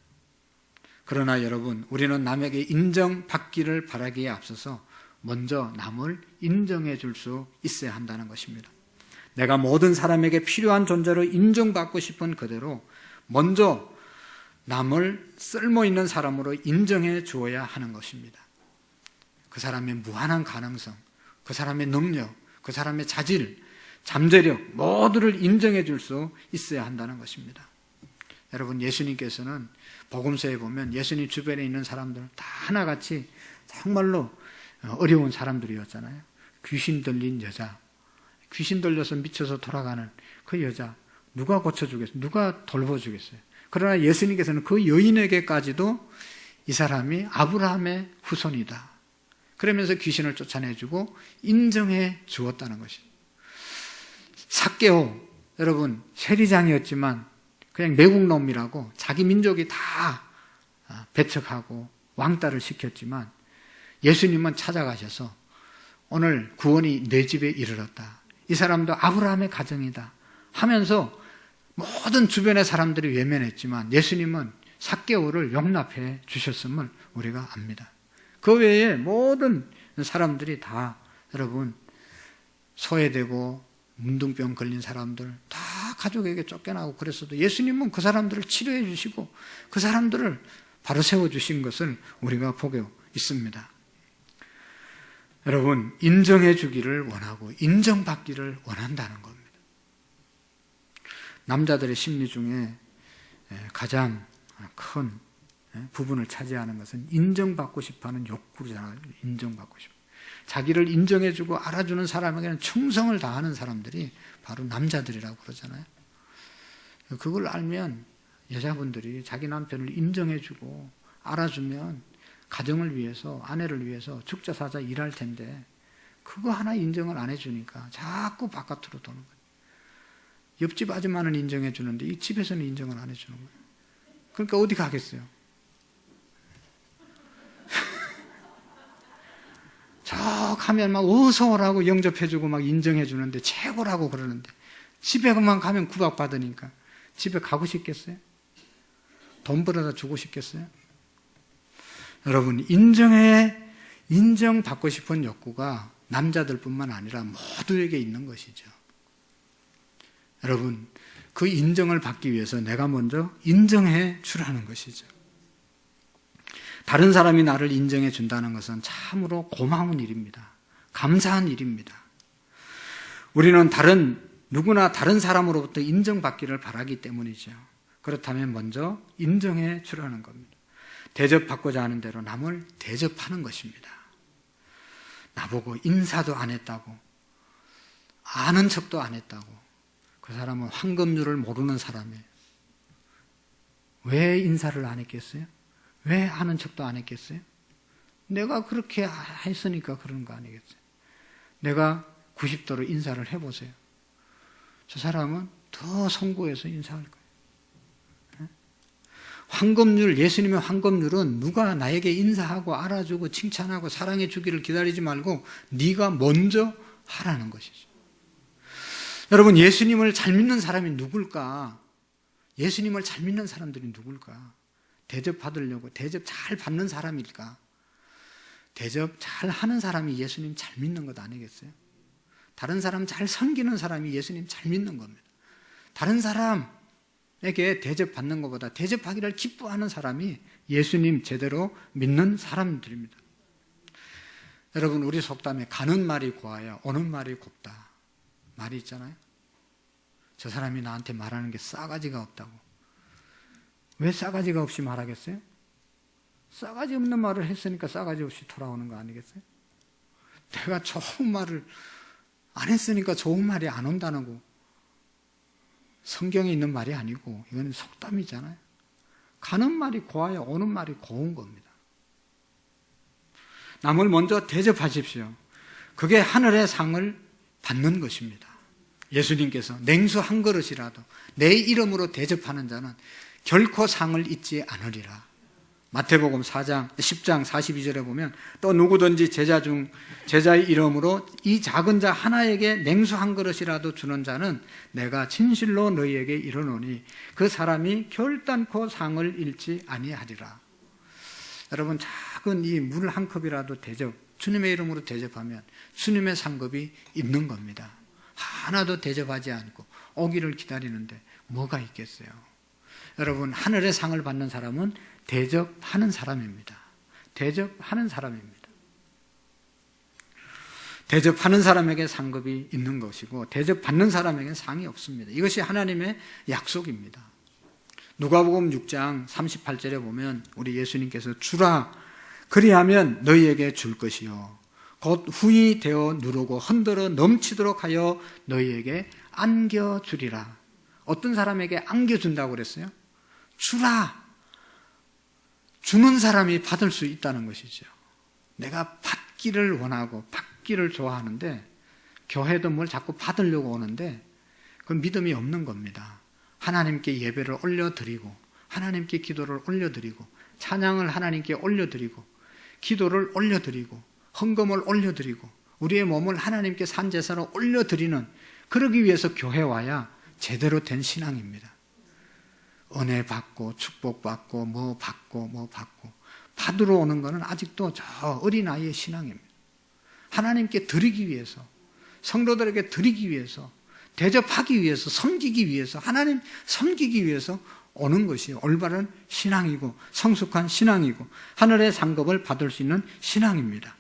그러나 여러분, 우리는 남에게 인정받기를 바라기에 앞서서 먼저 남을 인정해 줄 수 있어야 한다는 것입니다. 내가 모든 사람에게 필요한 존재로 인정받고 싶은 그대로 먼저 남을 쓸모있는 사람으로 인정해 주어야 하는 것입니다. 그 사람의 무한한 가능성, 그 사람의 능력, 그 사람의 자질, 잠재력 모두를 인정해 줄 수 있어야 한다는 것입니다. 여러분, 예수님께서는 복음서에 보면 예수님 주변에 있는 사람들 다 하나같이 정말로 어려운 사람들이었잖아요. 귀신 들린 여자, 귀신 들려서 미쳐서 돌아가는 그 여자 누가 고쳐주겠어요? 누가 돌봐주겠어요? 그러나 예수님께서는 그 여인에게까지도 이 사람이 아브라함의 후손이다 그러면서 귀신을 쫓아내주고 인정해 주었다는 것입니다. 삭개오, 여러분 세리장이었지만 그냥 매국놈이라고 자기 민족이 다 배척하고 왕따를 시켰지만 예수님은 찾아가셔서 오늘 구원이 내 집에 이르렀다, 이 사람도 아브라함의 가정이다 하면서 모든 주변의 사람들이 외면했지만 예수님은 삭개오를 용납해 주셨음을 우리가 압니다. 그 외에 모든 사람들이 다 여러분 소외되고 문둥병 걸린 사람들 다 가족에게 쫓겨나고 그랬어도 예수님은 그 사람들을 치료해 주시고 그 사람들을 바로 세워주신 것을 우리가 보고 있습니다. 여러분, 인정해 주기를 원하고 인정받기를 원한다는 겁니다. 남자들의 심리 중에 가장 큰 부분을 차지하는 것은 인정받고 싶어하는 욕구잖아요. 인정받고 싶어. 자기를 인정해주고 알아주는 사람에게는 충성을 다하는 사람들이 바로 남자들이라고 그러잖아요. 그걸 알면 여자분들이 자기 남편을 인정해주고 알아주면 가정을 위해서, 아내를 위해서 죽자사자 일할 텐데 그거 하나 인정을 안 해주니까 자꾸 바깥으로 도는 거예요. 옆집 아줌마는 인정해주는데 이 집에서는 인정을 안 해주는 거예요. 그러니까 어디 가겠어요? 저 가면 막 어서 오라고 영접해주고 막 인정해주는데 최고라고 그러는데 집에만 가면 구박받으니까 집에 가고 싶겠어요? 돈 벌어다 주고 싶겠어요? 여러분, 인정받고 싶은 욕구가 남자들뿐만 아니라 모두에게 있는 것이죠. 여러분, 그 인정을 받기 위해서 내가 먼저 인정해 주라는 것이죠. 다른 사람이 나를 인정해 준다는 것은 참으로 고마운 일입니다. 감사한 일입니다. 우리는 누구나 다른 사람으로부터 인정받기를 바라기 때문이죠. 그렇다면 먼저 인정해 주라는 겁니다. 대접받고자 하는 대로 남을 대접하는 것입니다. 나보고 인사도 안 했다고, 아는 척도 안 했다고, 그 사람은 황금률을 모르는 사람이에요. 왜 인사를 안 했겠어요? 왜 아는 척도 안 했겠어요? 내가 그렇게 했으니까 그런 거 아니겠어요? 내가 90도로 인사를 해보세요. 저 사람은 더 송구해서 인사할 거예요. 황금률, 예수님의 황금률은 누가 나에게 인사하고 알아주고 칭찬하고 사랑해 주기를 기다리지 말고 네가 먼저 하라는 것이죠. 여러분, 예수님을 잘 믿는 사람이 누굴까? 예수님을 잘 믿는 사람들이 누굴까? 대접받으려고 대접 잘 받는 사람일까? 대접 잘 하는 사람이 예수님 잘 믿는 것 아니겠어요? 다른 사람 잘 섬기는 사람이 예수님 잘 믿는 겁니다. 다른 사람에게 대접받는 것보다 대접하기를 기뻐하는 사람이 예수님 제대로 믿는 사람들입니다. 여러분, 우리 속담에 가는 말이 고와야 오는 말이 곱다 말이 있잖아요. 저 사람이 나한테 말하는 게 싸가지가 없다고. 왜 싸가지가 없이 말하겠어요? 싸가지 없는 말을 했으니까 싸가지 없이 돌아오는 거 아니겠어요? 내가 좋은 말을 안 했으니까 좋은 말이 안 온다는 거. 성경에 있는 말이 아니고 이건 속담이잖아요. 가는 말이 고와야 오는 말이 고운 겁니다. 남을 먼저 대접하십시오. 그게 하늘의 상을 받는 것입니다. 예수님께서 냉수 한 그릇이라도 내 이름으로 대접하는 자는 결코 상을 잊지 않으리라. 마태복음 10장 42절에 보면 또 누구든지 제자의 이름으로 이 작은 자 하나에게 냉수 한 그릇이라도 주는 자는 내가 진실로 너희에게 이르노니 그 사람이 결단코 상을 잃지 아니하리라. 여러분, 작은 이 물 한 컵이라도 주님의 이름으로 대접하면 주님의 상급이 있는 겁니다. 하나도 대접하지 않고 오기를 기다리는데 뭐가 있겠어요? 여러분, 하늘의 상을 받는 사람은 대접하는 사람입니다. 대접하는 사람입니다. 대접하는 사람에게 상급이 있는 것이고 대접받는 사람에게는 상이 없습니다. 이것이 하나님의 약속입니다. 누가복음 6장 38절에 보면 우리 예수님께서 주라 그리하면 너희에게 줄 것이요 곧 후히 되어 누르고 흔들어 넘치도록 하여 너희에게 안겨주리라. 어떤 사람에게 안겨준다고 그랬어요? 주라. 주는 사람이 받을 수 있다는 것이죠. 내가 받기를 원하고 받기를 좋아하는데 교회도 뭘 자꾸 받으려고 오는데 그건 믿음이 없는 겁니다. 하나님께 예배를 올려드리고 하나님께 기도를 올려드리고 찬양을 하나님께 올려드리고 기도를 올려드리고 헌금을 올려드리고 우리의 몸을 하나님께 산제사로 올려드리는, 그러기 위해서 교회 와야 제대로 된 신앙입니다. 은혜 받고 축복 받고 뭐 받고 받으러 오는 것은 아직도 저 어린아이의 신앙입니다. 하나님께 드리기 위해서, 성도들에게 드리기 위해서, 대접하기 위해서, 섬기기 위해서, 하나님 섬기기 위해서 오는 것이 올바른 신앙이고 성숙한 신앙이고 하늘의 상급을 받을 수 있는 신앙입니다.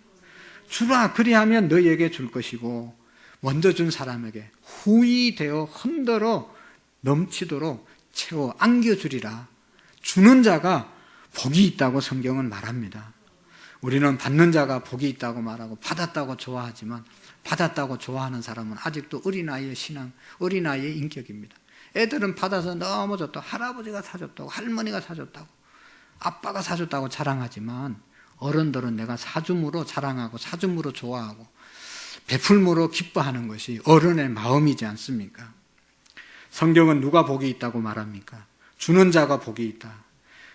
주라 그리하면 너희에게 줄 것이고 먼저 준 사람에게 후히 되어 흔들어 넘치도록 채워 안겨주리라. 주는 자가 복이 있다고 성경은 말합니다. 우리는 받는 자가 복이 있다고 말하고 받았다고 좋아하지만 받았다고 좋아하는 사람은 아직도 어린아이의 신앙, 어린아이의 인격입니다. 애들은 받아서 너무 좋다고, 할아버지가 사줬다고, 할머니가 사줬다고, 아빠가 사줬다고 자랑하지만 어른들은 내가 사줌으로 자랑하고 사줌으로 좋아하고 베풀므로 기뻐하는 것이 어른의 마음이지 않습니까? 성경은 누가 복이 있다고 말합니까? 주는 자가 복이 있다.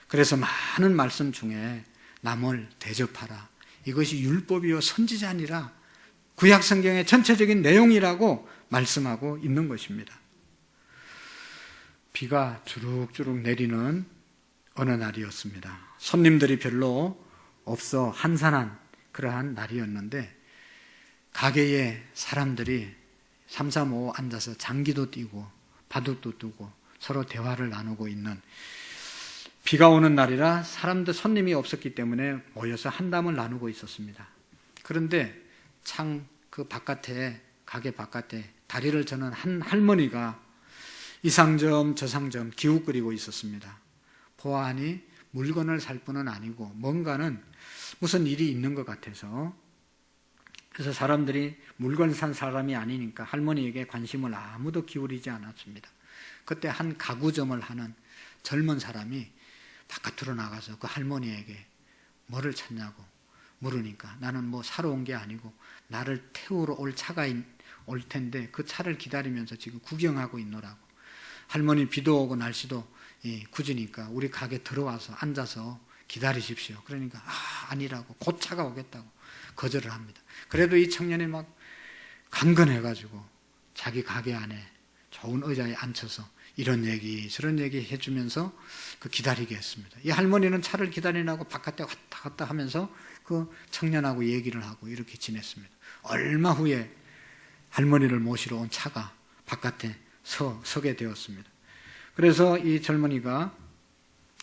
그래서 많은 말씀 중에 남을 대접하라. 이것이 율법이요 선지자니라. 구약 성경의 전체적인 내용이라고 말씀하고 있는 것입니다. 비가 주룩주룩 내리는 어느 날이었습니다. 손님들이 별로 없어 한산한 그러한 날이었는데 가게에 사람들이 삼삼오오 앉아서 장기도 뛰고 바둑도 두고 서로 대화를 나누고 있는, 비가 오는 날이라 사람들 손님이 없었기 때문에 모여서 한담을 나누고 있었습니다. 그런데 창 그 바깥에, 가게 바깥에 다리를 저는 한 할머니가 이상점 저상점 기웃거리고 있었습니다. 보아하니 물건을 살 뿐은 아니고 뭔가는 무슨 일이 있는 것 같아서, 그래서 사람들이 물건 산 사람이 아니니까 할머니에게 관심을 아무도 기울이지 않았습니다. 그때 한 가구점을 하는 젊은 사람이 바깥으로 나가서 그 할머니에게 뭐를 찾냐고 물으니까 나는 뭐 사러 온 게 아니고 나를 태우러 올 차가 올 텐데 그 차를 기다리면서 지금 구경하고 있노라고. 할머니 비도 오고 날씨도 굳으니까 우리 가게 들어와서 앉아서 기다리십시오. 그러니까 아니라고, 곧 차가 오겠다고 거절을 합니다. 그래도 이 청년이 막 강건해가지고 자기 가게 안에 좋은 의자에 앉혀서 이런 얘기 저런 얘기 해주면서 그 기다리게 했습니다. 이 할머니는 차를 기다리라고 바깥에 왔다 갔다 하면서 그 청년하고 얘기를 하고 이렇게 지냈습니다. 얼마 후에 할머니를 모시러 온 차가 바깥에 서게 되었습니다. 그래서 이 젊은이가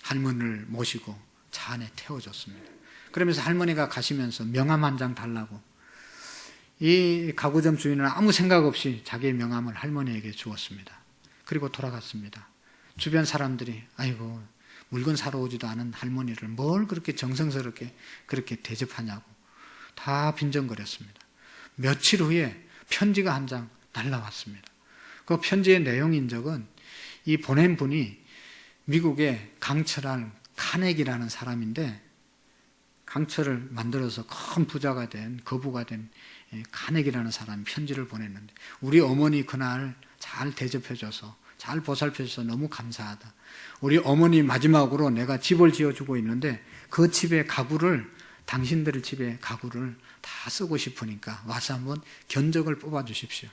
할머니를 모시고 차 안에 태워줬습니다. 그러면서 할머니가 가시면서 명함 한 장 달라고, 이 가구점 주인은 아무 생각 없이 자기의 명함을 할머니에게 주었습니다. 그리고 돌아갔습니다. 주변 사람들이 아이고 물건 사러 오지도 않은 할머니를 뭘 그렇게 정성스럽게 그렇게 대접하냐고 다 빈정거렸습니다. 며칠 후에 편지가 한 장 날라왔습니다. 그 편지의 내용인적은 이 보낸 분이 미국의 강철한 카네기라는 사람인데, 강철을 만들어서 큰 부자가 된, 거부가 된 카네기라는 사람이 편지를 보냈는데, 우리 어머니 그날 잘 대접해줘서 잘 보살펴줘서 너무 감사하다. 우리 어머니 마지막으로 내가 집을 지어주고 있는데 그 집의 가구를, 당신들 집의 가구를 다 쓰고 싶으니까 와서 한번 견적을 뽑아주십시오.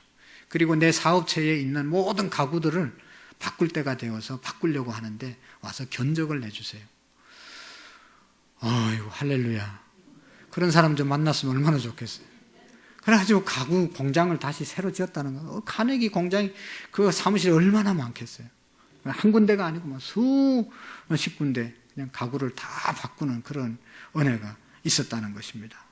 그리고 내 사업체에 있는 모든 가구들을 바꿀 때가 되어서 바꾸려고 하는데 와서 견적을 내주세요. 어이구 할렐루야. 그런 사람 좀 만났으면 얼마나 좋겠어요. 그래가지고 가구 공장을 다시 새로 지었다는 거. 카네기 공장이 그 사무실이 얼마나 많겠어요. 한 군데가 아니고 막 수십 군데 그냥 가구를 다 바꾸는 그런 은혜가 있었다는 것입니다.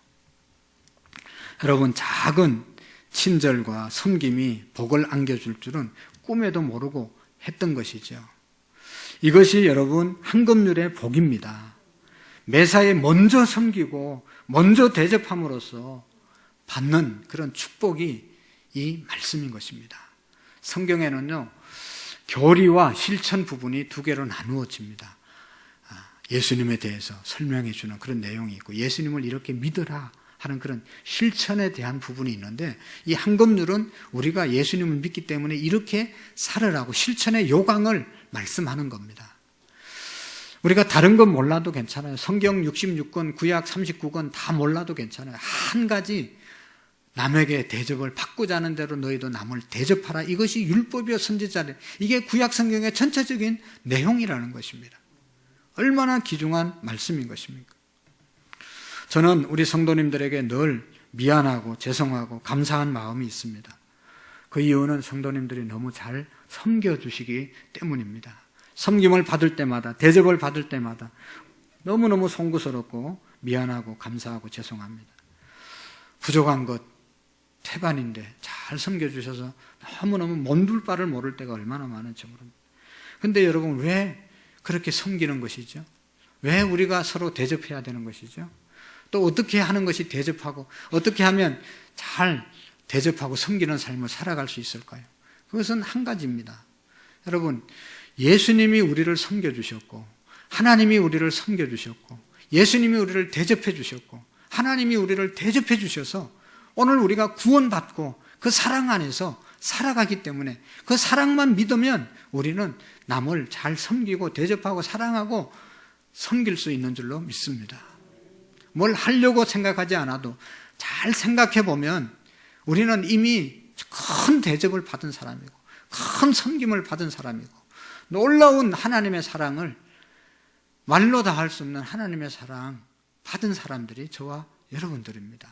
여러분, 작은 친절과 섬김이 복을 안겨줄 줄은 꿈에도 모르고 했던 것이죠. 이것이 여러분 황금률의 복입니다. 매사에 먼저 섬기고 먼저 대접함으로써 받는 그런 축복이 이 말씀인 것입니다. 성경에는요, 교리와 실천 부분이 두 개로 나누어집니다. 예수님에 대해서 설명해 주는 그런 내용이 있고, 예수님을 이렇게 믿어라 하는 그런 실천에 대한 부분이 있는데, 이 황금률은 우리가 예수님을 믿기 때문에 이렇게 살으라고 실천의 요강을 말씀하는 겁니다. 우리가 다른 건 몰라도 괜찮아요. 성경 66권, 구약 39권 다 몰라도 괜찮아요. 한 가지 남에게 대접을 받고자 하는 대로 너희도 남을 대접하라. 이것이 율법이요 선지자래. 이게 구약 성경의 전체적인 내용이라는 것입니다. 얼마나 귀중한 말씀인 것입니까? 저는 우리 성도님들에게 늘 미안하고 죄송하고 감사한 마음이 있습니다. 그 이유는 성도님들이 너무 잘 섬겨주시기 때문입니다. 섬김을 받을 때마다, 대접을 받을 때마다 너무너무 송구스럽고 미안하고 감사하고 죄송합니다. 부족한 것 태반인데 잘 섬겨주셔서 너무너무 못둘 바를 모를 때가 얼마나 많은지 모릅니다. 근데 여러분, 왜 그렇게 섬기는 것이죠? 왜 우리가 서로 대접해야 되는 것이죠? 또 어떻게 하는 것이 대접하고, 어떻게 하면 잘 대접하고 섬기는 삶을 살아갈 수 있을까요? 그것은 한 가지입니다. 여러분, 예수님이 우리를 섬겨주셨고, 하나님이 우리를 섬겨주셨고, 예수님이 우리를 대접해 주셨고, 하나님이 우리를 대접해 주셔서 오늘 우리가 구원받고 그 사랑 안에서 살아가기 때문에, 그 사랑만 믿으면 우리는 남을 잘 섬기고 대접하고 사랑하고 섬길 수 있는 줄로 믿습니다. 뭘 하려고 생각하지 않아도 잘 생각해 보면 우리는 이미 큰 대접을 받은 사람이고 큰 섬김을 받은 사람이고 놀라운 하나님의 사랑을 말로 다 할 수 없는 하나님의 사랑 받은 사람들이 저와 여러분들입니다.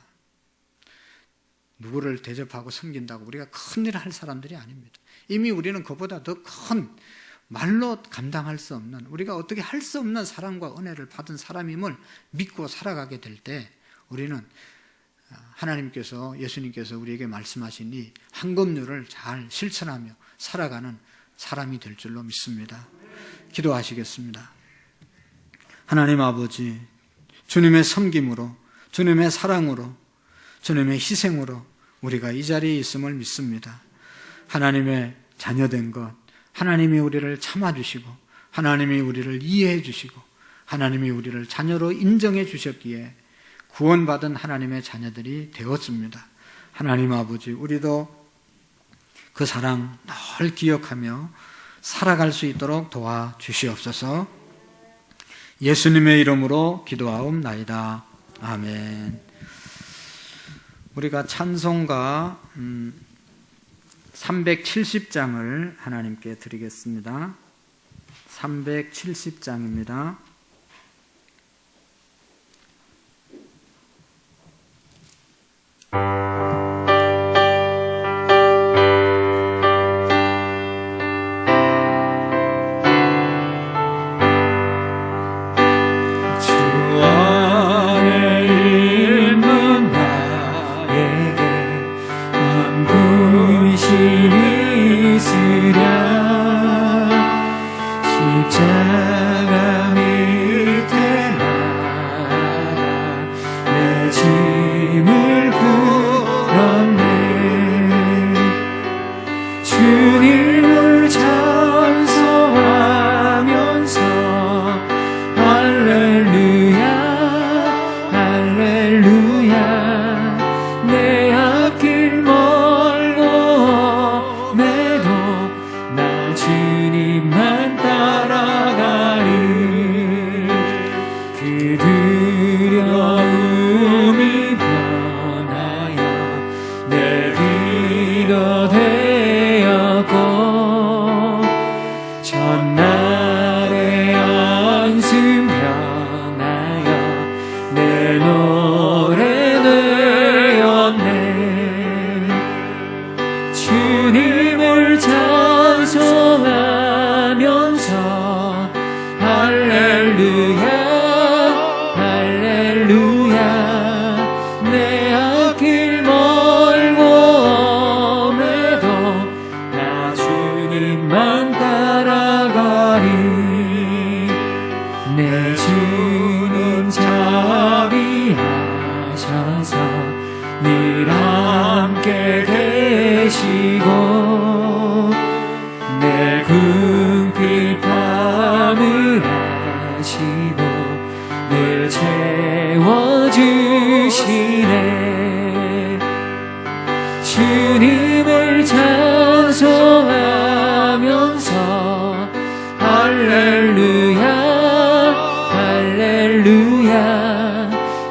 누구를 대접하고 섬긴다고 우리가 큰일을 할 사람들이 아닙니다. 이미 우리는 그보다 더 큰, 말로 감당할 수 없는, 우리가 어떻게 할 수 없는 사랑과 은혜를 받은 사람임을 믿고 살아가게 될 때 우리는 하나님께서, 예수님께서 우리에게 말씀하신 이 황금률을 잘 실천하며 살아가는 사람이 될 줄로 믿습니다. 기도하시겠습니다. 하나님 아버지, 주님의 섬김으로, 주님의 사랑으로, 주님의 희생으로 우리가 이 자리에 있음을 믿습니다. 하나님의 자녀된 것, 하나님이 우리를 참아주시고, 하나님이 우리를 이해해 주시고, 하나님이 우리를 자녀로 인정해 주셨기에 구원받은 하나님의 자녀들이 되었습니다. 하나님 아버지, 우리도 그 사랑 늘 기억하며 살아갈 수 있도록 도와주시옵소서. 예수님의 이름으로 기도하옵나이다. 아멘. 우리가 찬송가 370장을 하나님께 드리겠습니다. 370장입니다.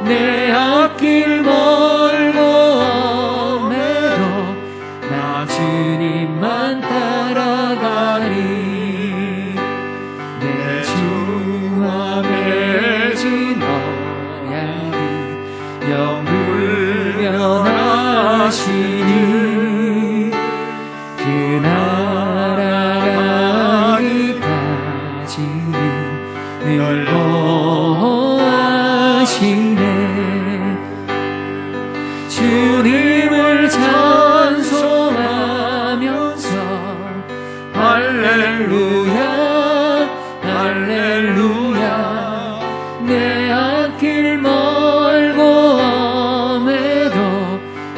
내 앞길 멀고 주님만 따라가리. 내 주와 맺은 언약이 영불변하시니 그 나라 가기까지는 늘 보호하시네. 주님을 찬송하면서 할렐루야 할렐루야. 내 앞길 멀고 엄해도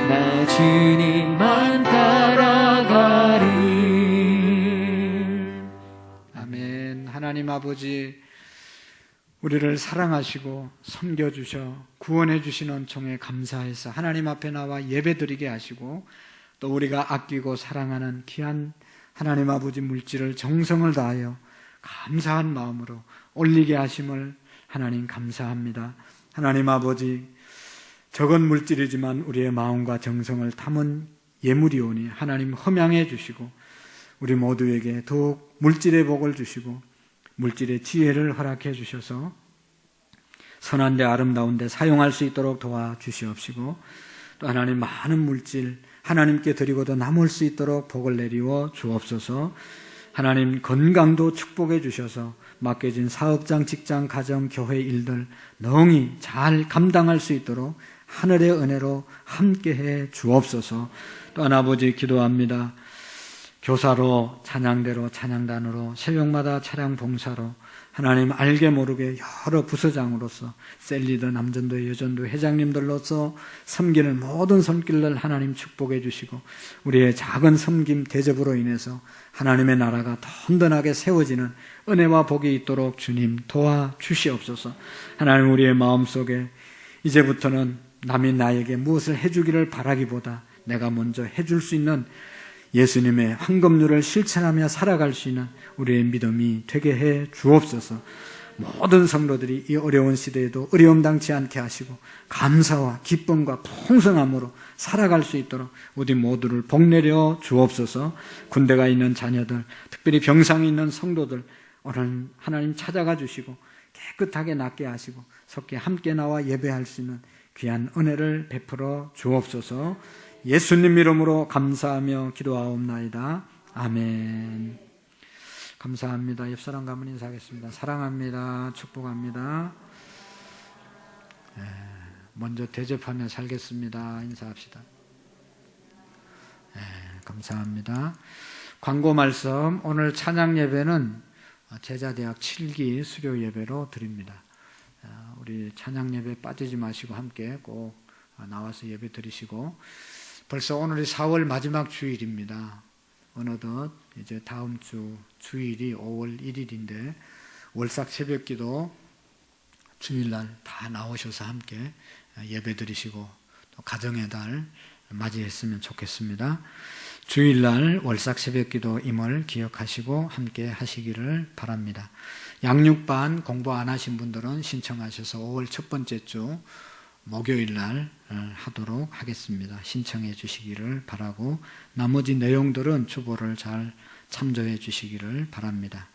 나 주님만 따라가리. 아멘. 하나님 아버지, 우리를 사랑하시고 섬겨주셔 구원해 주신 은총에 감사해서 하나님 앞에 나와 예배드리게 하시고, 또 우리가 아끼고 사랑하는 귀한 하나님 아버지 물질을 정성을 다하여 감사한 마음으로 올리게 하심을 하나님 감사합니다. 하나님 아버지, 적은 물질이지만 우리의 마음과 정성을 담은 예물이오니 하나님 흠양해 주시고, 우리 모두에게 더욱 물질의 복을 주시고 물질의 지혜를 허락해 주셔서 선한데 아름다운데 사용할 수 있도록 도와주시옵시고, 또 하나님 많은 물질 하나님께 드리고도 남을 수 있도록 복을 내리워 주옵소서. 하나님 건강도 축복해 주셔서 맡겨진 사업장, 직장, 가정, 교회 일들 능히 잘 감당할 수 있도록 하늘의 은혜로 함께해 주옵소서. 또한 아버지 기도합니다. 교사로, 찬양대로, 찬양단으로, 새벽마다 차량 봉사로 하나님 알게 모르게 여러 부서장으로서 셀리더, 남전도, 여전도 회장님들로서 섬기는 모든 손길을 하나님 축복해 주시고, 우리의 작은 섬김 대접으로 인해서 하나님의 나라가 든든하게 세워지는 은혜와 복이 있도록 주님 도와주시옵소서. 하나님, 우리의 마음속에 이제부터는 남이 나에게 무엇을 해주기를 바라기보다 내가 먼저 해줄 수 있는 예수님의 황금률을 실천하며 살아갈 수 있는 우리의 믿음이 되게 해 주옵소서. 모든 성도들이 이 어려운 시대에도 어려움당치 않게 하시고 감사와 기쁨과 풍성함으로 살아갈 수 있도록 우리 모두를 복내려 주옵소서. 군대가 있는 자녀들, 특별히 병상에 있는 성도들 오늘 하나님 찾아가 주시고 깨끗하게 낫게 하시고 속히 함께 나와 예배할 수 있는 귀한 은혜를 베풀어 주옵소서. 예수님 이름으로 감사하며 기도하옵나이다. 아멘. 감사합니다. 옆사람 가면 인사하겠습니다. 사랑합니다. 축복합니다. 먼저 대접하며 살겠습니다. 인사합시다. 감사합니다. 광고 말씀, 오늘 찬양 예배는 제자대학 7기 수료 예배로 드립니다. 우리 찬양 예배 빠지지 마시고 함께 꼭 나와서 예배 드리시고, 벌써 오늘이 4월 마지막 주일입니다. 어느덧 이제 다음 주 주일이 5월 1일인데 월삭 새벽기도 주일날 다 나오셔서 함께 예배 드리시고 또 가정의 달 맞이했으면 좋겠습니다. 주일날 월삭 새벽기도 임을 기억하시고 함께 하시기를 바랍니다. 양육반 공부 안 하신 분들은 신청하셔서 5월 첫 번째 주 목요일날 하도록 하겠습니다. 신청해 주시기를 바라고, 나머지 내용들은 주보를 잘 참조해 주시기를 바랍니다.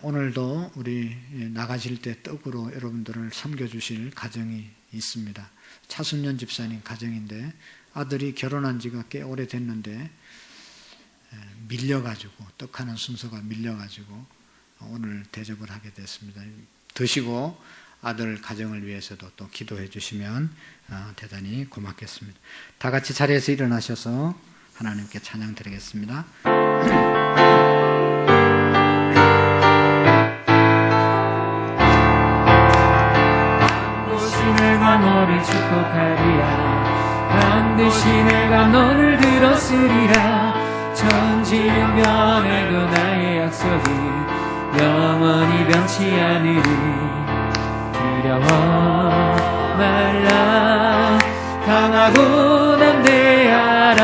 오늘도 우리 나가실 때 떡으로 여러분들을 섬겨주실 가정이 있습니다. 차순년 집사님 가정인데 아들이 결혼한 지가 꽤 오래됐는데 밀려가지고, 떡하는 순서가 밀려가지고 오늘 대접을 하게 됐습니다. 드시고 아들 가정을 위해서도 또 기도해 주시면 대단히 고맙겠습니다. 다 같이 자리에서 일어나셔서 하나님께 찬양 드리겠습니다. 반드시 내가 너를 축복하리라. 반드시 내가 너를 들었으리라. 천지연변해도 나의 약속이 영원히 변치 않으리. 두려워 말라. 강하고 담대하라.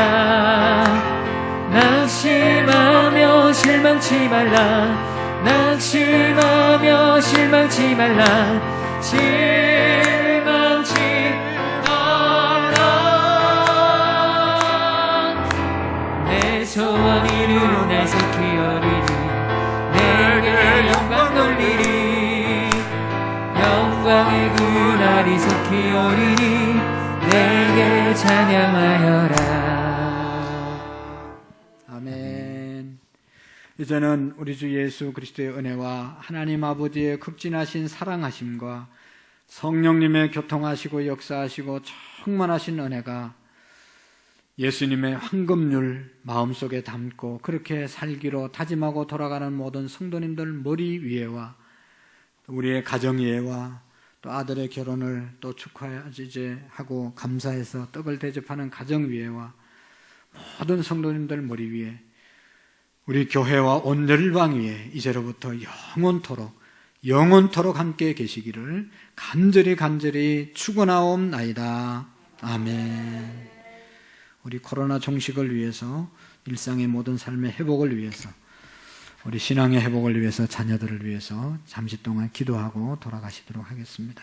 낙심하며 실망치 말라. 낙심하며 실망치 말라. 실망치 마라. 내 내 소원 이루로 날 속히 여리니 내게 영광 돌리리 영광의 그날이 속히 오리니 내게 찬양하여라. 아멘. 이제는 우리 주 예수 그리스도의 은혜와 하나님 아버지의 극진하신 사랑하심과 성령님의 교통하시고 역사하시고 충만하신 은혜가 예수님의 황금률 마음속에 담고 그렇게 살기로 다짐하고 돌아가는 모든 성도님들 머리 위에와 우리의 가정 위에와 또 아들의 결혼을 또 축하하고 감사해서 떡을 대접하는 가정 위에와 모든 성도님들 머리 위에 우리 교회와 온 열방 위에 이제로부터 영원토록 함께 계시기를 간절히 축원하옵나이다. 아멘. 우리 코로나 종식을 위해서 일상의 모든 삶의 회복을 위해서 우리 신앙의 회복을 위해서 자녀들을 위해서 잠시 동안 기도하고 돌아가시도록 하겠습니다.